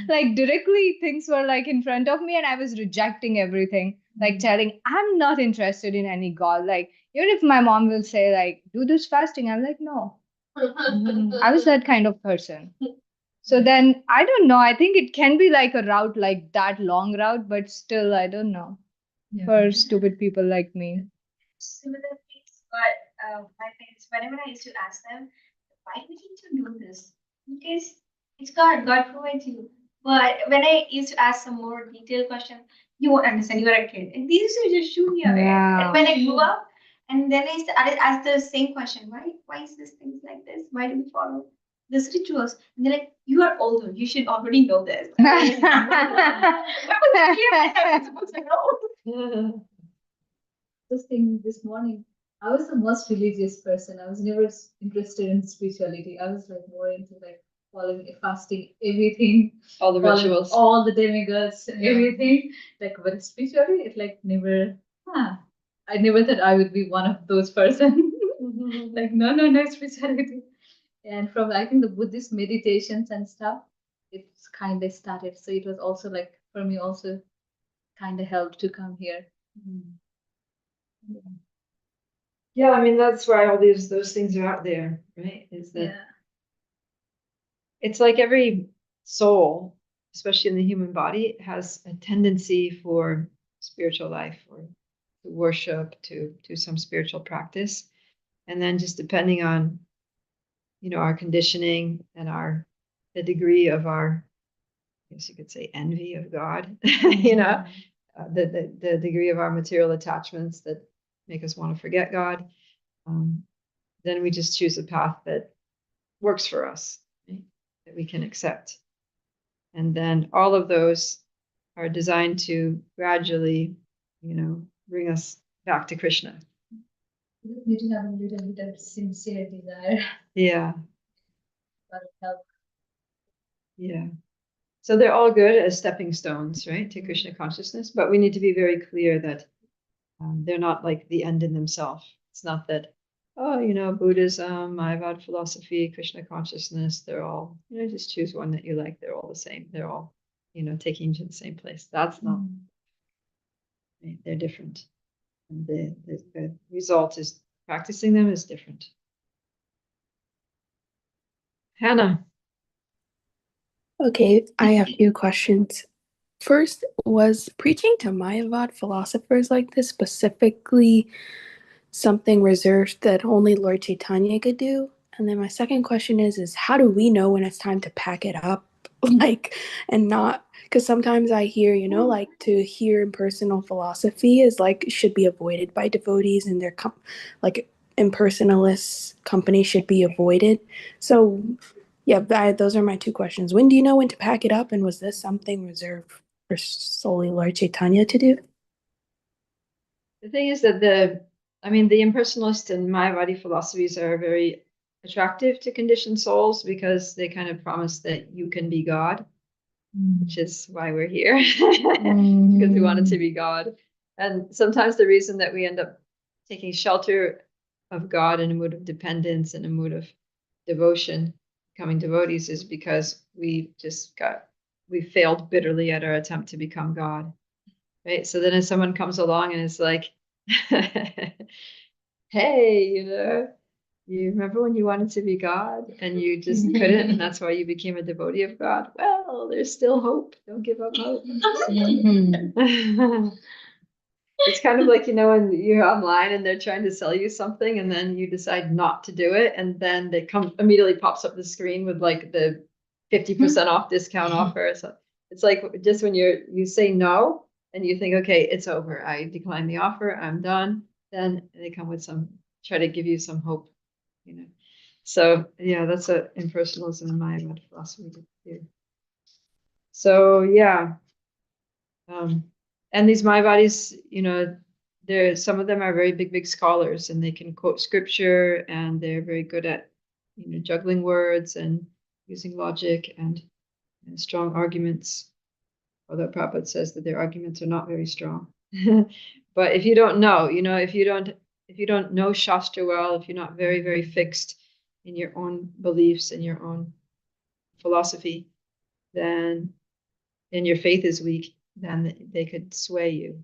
Like directly things were like in front of me and I was rejecting everything, like telling I'm not interested in any God. Like even if my mom will say like do this fasting, I'm like, no. I was that kind of person. So then I don't know. I think it can be like a route like that long route, but still I don't know for stupid people like me. Similar things, but my parents, whenever I used to ask them, why do we need to do this? Because it's God, God provides you. But when I used to ask some more detailed questions, you won't understand, you are a kid. And these are just shoot me away. Yeah. And when I grew up, and then I started ask the same question, why is this things like this? Why do we follow these rituals? And they're like, you are older, you should already know this. I was a kid, I was supposed to know. This thing this morning, I was the most religious person. I was never interested in spirituality. I was like more into like following, fasting, everything, All the following rituals. all the demigods, everything. Like, but spirituality, it like never. I never thought I would be one of those person. Like no spirituality. And from I think the Buddhist meditations and stuff, it's kind of started. So it was also like for me also kind of helped to come here. Yeah, I mean that's why all those things are out there, right? Is that it's like every soul, especially in the human body, has a tendency for spiritual life or to worship, to do some spiritual practice. And then just depending on, our conditioning and the degree of our, I guess you could say, envy of God, the degree of our material attachments that make us want to forget God, then we just choose a path that works for us, right? That we can accept. And then all of those are designed to gradually, bring us back to Krishna. You just need to have a little bit of sincere desire. Yeah. But it helps. Yeah. So they're all good as stepping stones, right, to Krishna consciousness. But we need to be very clear that they're not like the end in themselves. It's not that, Buddhism, Mayavad philosophy, Krishna consciousness, they're all, just choose one that you like. They're all the same. They're all, taking you to the same place. That's not, right? They're different. And the result is practicing them is different. Hannah. Okay, I have a few questions. First, was preaching to Mayavad philosophers like this specifically something reserved that only Lord Caitanya could do? And then my second question is how do we know when it's time to pack it up? And not, because sometimes I hear, like to hear impersonal philosophy is like should be avoided by devotees and their like impersonalist company should be avoided. So yeah, those are my two questions. When do you know when to pack it up? And was this something reserved for solely Lord Chaitanya to do? The thing is that the impersonalist and Mayavadi philosophies are very attractive to conditioned souls because they kind of promise that you can be God, which is why we're here, because we wanted to be God. And sometimes the reason that we end up taking shelter of God in a mood of dependence and a mood of devotion, becoming devotees, is because we failed bitterly at our attempt to become God. Right. So then if someone comes along and is like, hey, you remember when you wanted to be God and you just couldn't, and that's why you became a devotee of God? Well, there's still hope. Don't give up hope. It's kind of like, when you're online and they're trying to sell you something and then you decide not to do it, and then they immediately pops up the screen with like the 50% off discount offer. So it's like just when you say no and you think, okay, it's over, I decline the offer, I'm done, then they come with try to give you some hope. So yeah, that's a impersonalism in my philosophy too. So yeah, and these Mayavadis, some of them are very big scholars, and they can quote scripture, and they're very good at juggling words and using logic and strong arguments. Although Prabhupada says that their arguments are not very strong. But if you don't know, if you don't know Shastra well, if you're not very, very fixed in your own beliefs and your own philosophy, then and your faith is weak, then they could sway you.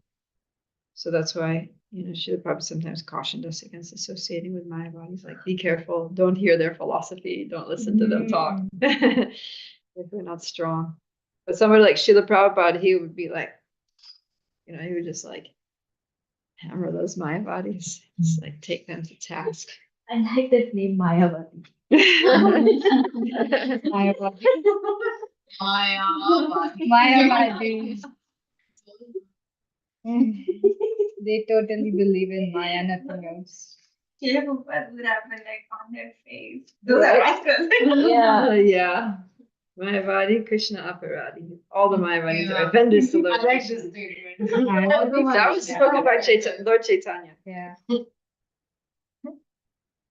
So that's why, Srila Prabhupada sometimes cautioned us against associating with Mayavadis. Like, be careful, don't hear their philosophy, don't listen to them talk. If we're not strong. But somebody like Srila Prabhupada, he would be like, he would just like hammer those Mayavadis, just like take them to task. I like that name, Mayavadi. Mayavadi. Mayavadi. Mayavadi. They totally believe in Maya, nothing else. Prabhupada would have been like on their face. Yeah. Mayavadi, Krishna Aparadi. All the Mayavadis are offenders to Lord I like Krishna. this statement. That was spoken by Lord Chaitanya. Yeah.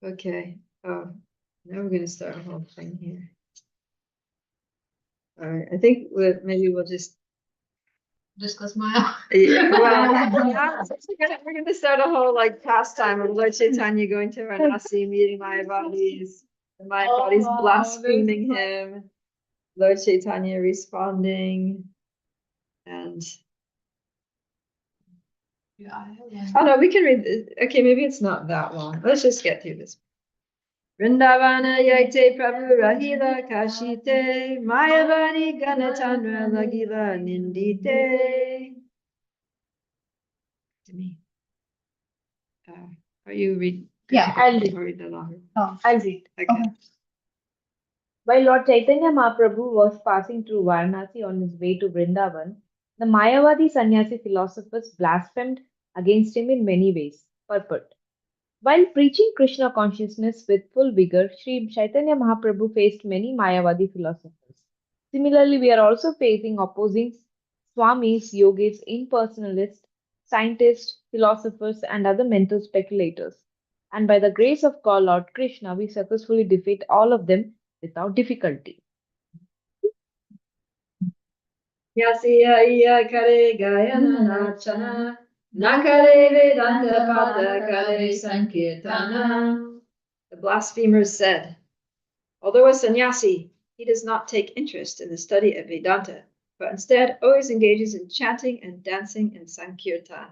Okay. Now we're going to start a whole thing here. All right. I think maybe we'll just Discuss Maya. yeah, well, we're going to start a whole like pastime of Lord Chaitanya going to Varanasi, meeting Mayavadis, the Mayavadis wow, blaspheming him, Lord Chaitanya responding, and Yeah, I have oh no, we can read this. Okay, maybe it's not that long. Let's just get through this. Vrindavana yaite Prabhu Rahila Kashite Mayavadi Ganatanra Lagila Nindite. To me. Are you read? Yeah, I'll read. Or read the longer. Oh, I'll read. Okay. While Lord Chaitanya Mahaprabhu was passing through Varanasi on his way to Vrindavan, the Mayavadi sannyasi philosophers blasphemed against him in many ways. Purport. While preaching Krishna consciousness with full vigor, Sri Chaitanya Mahaprabhu faced many Mayavadi philosophers. Similarly, we are also facing opposing Swamis, yogis, impersonalists, scientists, philosophers, and other mental speculators. And by the grace of God, Lord Krishna, we successfully defeat all of them without difficulty. Yasiya iya kare gayana nachana nakare vedanta pada kare sankirtana. The blasphemers said, although a sannyasi, he does not take interest in the study of Vedanta, but instead always engages in chanting and dancing in Sankirtan.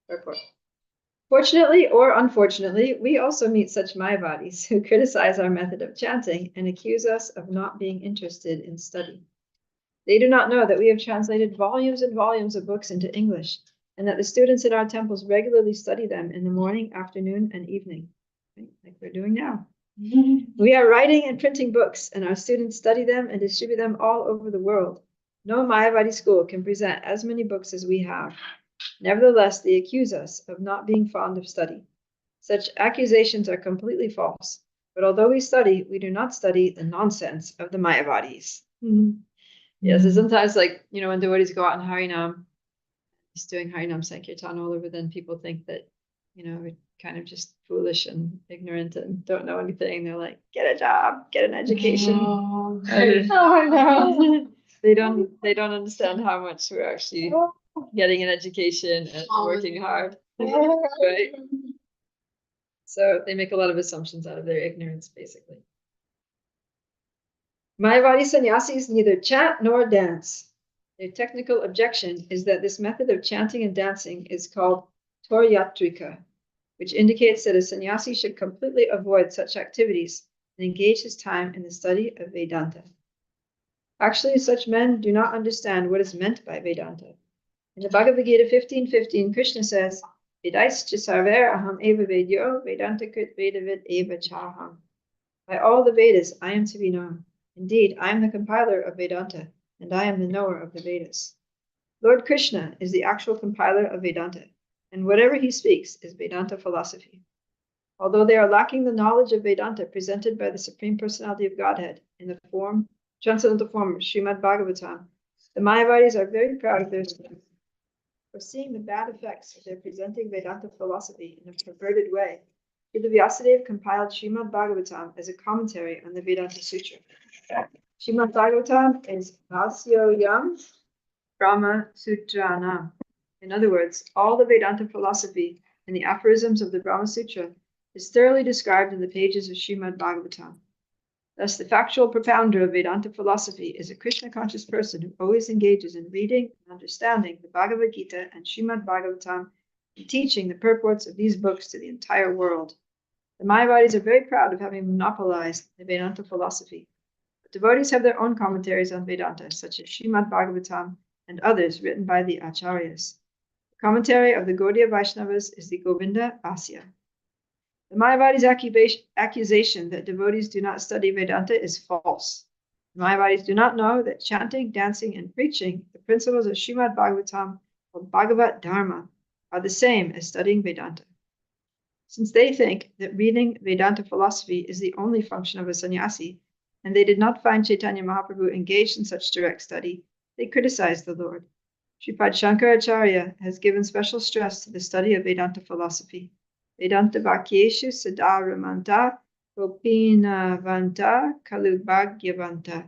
Report. Fortunately or unfortunately, we also meet such Mayavadis who criticize our method of chanting and accuse us of not being interested in study. They do not know that we have translated volumes and volumes of books into English, and that the students at our temples regularly study them in the morning, afternoon, and evening, right? Like we're doing now. We are writing and printing books, and our students study them and distribute them all over the world. No Mayavadi school can present as many books as we have. Nevertheless, they accuse us of not being fond of study. Such accusations are completely false, but although we study, we do not study the nonsense of the Mayavadis. Yeah, so sometimes like, when devotees go out in Harinam, he's doing Harinam Sankirtan all over, then people think that, we're kind of just foolish and ignorant and don't know anything. They're like, get a job, get an education. Oh, No. They don't understand how much we're actually getting an education and working hard. Right? So they make a lot of assumptions out of their ignorance, basically. Mayavadi sannyasis neither chant nor dance. Their technical objection is that this method of chanting and dancing is called toryatrika, which indicates that a sannyasi should completely avoid such activities and engage his time in the study of Vedanta. Actually, such men do not understand what is meant by Vedanta. In the Bhagavad Gita 15:15, Krishna says, Vedaischa sarver aham eva vedyo, Vedanta krit vedavid eva chaham. By all the Vedas, I am to be known. Indeed, I am the compiler of Vedanta, and I am the knower of the Vedas. Lord Krishna is the actual compiler of Vedanta, and whatever he speaks is Vedanta philosophy. Although they are lacking the knowledge of Vedanta presented by the Supreme Personality of Godhead in the transcendental form of Srimad Bhagavatam, the Mayavadis are very proud of their students. Foreseeing the bad effects of their presenting Vedanta philosophy in a perverted way, Srila Vyasadeva compiled Srimad Bhagavatam as a commentary on the Vedanta Sutra. Srimad Bhagavatam is Bhasyoyam Brahma Sutranam. In other words, all the Vedanta philosophy and the aphorisms of the Brahma Sutra is thoroughly described in the pages of Srimad Bhagavatam. Thus, the factual propounder of Vedanta philosophy is a Krishna-conscious person who always engages in reading and understanding the Bhagavad Gita and Srimad Bhagavatam and teaching the purports of these books to the entire world. The Mayavadis are very proud of having monopolized the Vedanta philosophy. But devotees have their own commentaries on Vedanta, such as Srimad Bhagavatam and others written by the Acharyas. The commentary of the Gaudiya Vaishnavas is the Govinda Asya. The Mayavadis' accusation that devotees do not study Vedanta is false. The Mayavadis do not know that chanting, dancing, and preaching the principles of Srimad Bhagavatam or Bhagavat Dharma are the same as studying Vedanta. Since they think that reading Vedanta philosophy is the only function of a sannyasi, and they did not find Caitanya Mahaprabhu engaged in such direct study, they criticize the Lord. Sripad Shankaracharya has given special stress to the study of Vedanta philosophy. Vedanta Bhakyeshu Sadaramanta Gopinavanta Kalubhagyavanta.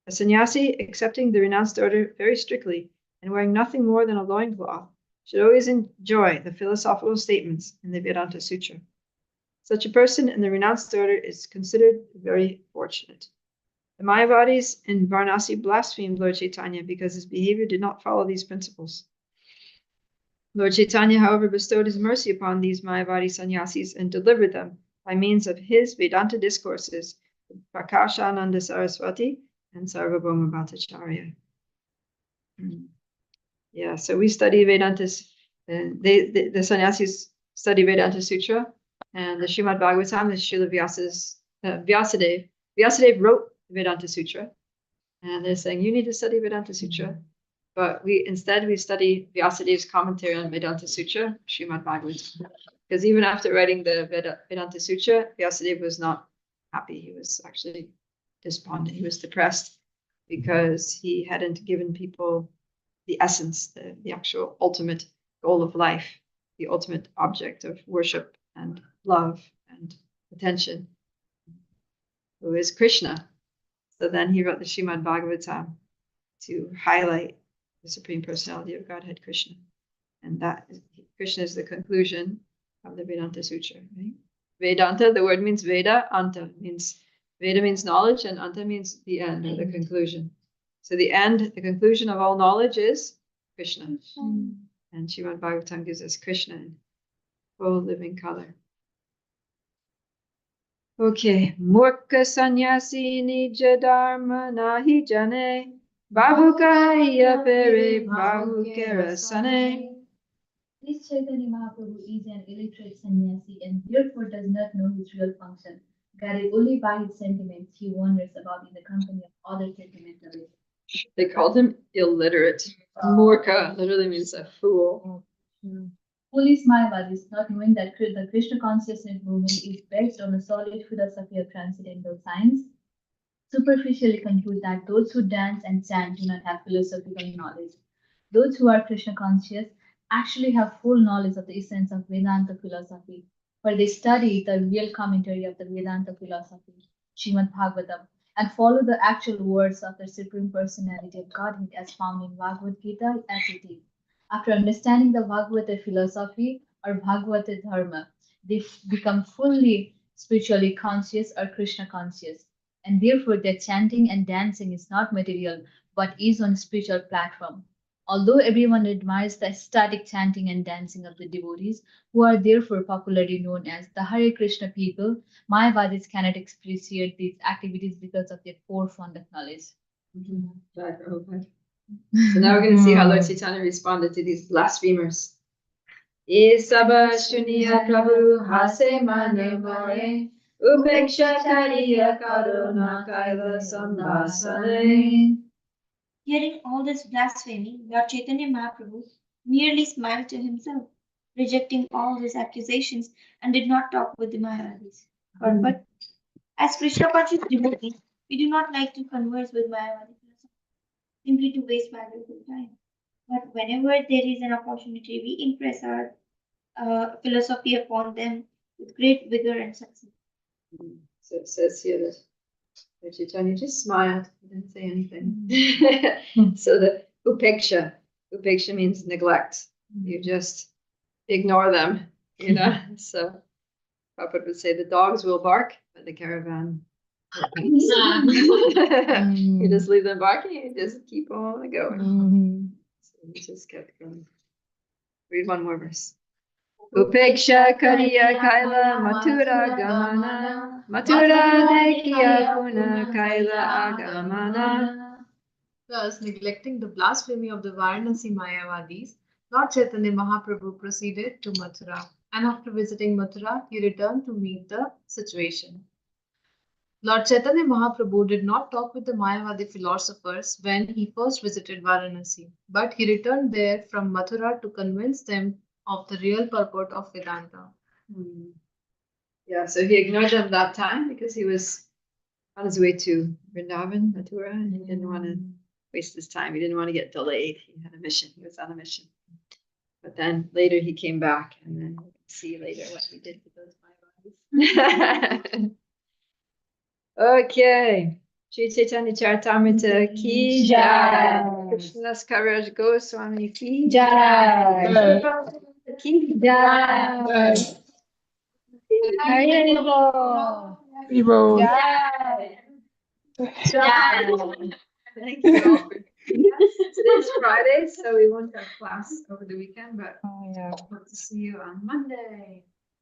A sannyasi accepting the renounced order very strictly and wearing nothing more than a loincloth should always enjoy the philosophical statements in the Vedanta Sutra. Such a person in the renounced order is considered very fortunate. The Mayavadis in Varanasi blasphemed Lord Caitanya because his behavior did not follow these principles. Lord Caitanya, however, bestowed his mercy upon these Mayavadi sannyasis and delivered them by means of his Vedanta discourses with Prakashananda Saraswati and Sarvabhauma Bhattacharya. Yeah, so we study Vedantas, the sannyasis study Vedanta Sutra, and the Srimad Bhagavatam is Srila Vyasadeva. Vyasadeva wrote the Vedanta Sutra, and they're saying, you need to study Vedanta Sutra. But we study Vyasadeva's commentary on Vedanta Sutra, Srimad Bhagavatam. Because even after writing the Vedanta Sutra, Vyasadeva was not happy. He was actually despondent. He was depressed because he hadn't given people the essence, the actual ultimate goal of life, the ultimate object of worship and love and attention, who is Krishna. So then he wrote the Srimad Bhagavatam to highlight the Supreme Personality of Godhead, Krishna. And Krishna is the conclusion of the Vedanta Sutra. Right? Vedanta, the word means Veda, Anta means, Veda means knowledge, and Anta means the end or the conclusion. So the conclusion of all knowledge is Krishna. And Srimad Bhagavatam gives us Krishna in full living color. Okay. Murka sannyasi nija dharma nahi jane, bahukaya pere bahukera sane. This Chaitanya Mahaprabhu is an illiterate sannyasi and therefore does not know his real function. Guided only by his sentiments, he wanders about in the company of other sentimentalists. They called him illiterate. Murka literally means a fool. Foolish Mayavadis, not knowing that the Krishna consciousness movement is based on a solid philosophy of transcendental science, superficially conclude that those who dance and chant do not have philosophical knowledge. Those who are Krishna conscious actually have full knowledge of the essence of Vedanta philosophy, for they study the real commentary of the Vedanta philosophy, Srimad Bhagavatam, and follow the actual words of the Supreme Personality of Godhead as found in Bhagavad Gita as it is. After understanding the Bhagavata philosophy or Bhagavata dharma, they become fully spiritually conscious or Krishna conscious, and therefore their chanting and dancing is not material but is on a spiritual platform. Although everyone admires the ecstatic chanting and dancing of the devotees, who are therefore popularly known as the Hare Krishna people, Mayavadis cannot appreciate these activities because of their poor fund of knowledge. Right, Prabhupada. So now we're going to see how Lord Chaitanya responded to these blasphemers. Isaba Shuniya Prabhu Hase Mane More Upeksha Kariya Karuna Kaila Sambhasane. Hearing all this blasphemy, Lord Chaitanya Mahaprabhu merely smiled to himself, rejecting all these accusations, and did not talk with the Mayavadis. But as Krishna conscious devotees, we do not like to converse with Mayavadi philosophers, simply to waste valuable time. But whenever there is an opportunity, we impress our philosophy upon them with great vigor and success. So it says here that Lord Chaitanya just smiled, he didn't say anything. So the upeksha means neglect. You just ignore them, you know. So Prabhupada would say the dogs will bark, but the caravan. You just leave them barking, you just keep on going. So he just kept going. Read one more verse. Upeksha Kariya Kaila Mathura Gamana Mathura Dekhiya Puna Kaila Agamana. Thus, neglecting the blasphemy of the Varanasi Mayavadis, Lord Chaitanya Mahaprabhu proceeded to Mathura, and after visiting Mathura, he returned to meet the situation. Lord Chaitanya Mahaprabhu did not talk with the Mayavadi philosophers when he first visited Varanasi, but he returned there from Mathura to convince them of the real purport of Vedanta. Yeah, so he ignored them that time because he was on his way to Vrindavan, Mathura, and he didn't want to waste his time. He didn't want to get delayed. He had a mission. He was on a mission. But then later he came back, and then we'll see later what he did with those Mayavadis. Okay. Shri Chaitanya Charitamrita ki jai. Krishnadas Kaviraj Goswami ki jai. Ki jai. Vivo. Jai. Thank you all for today's Friday, so we won't have class over the weekend, but hope to see you on Monday.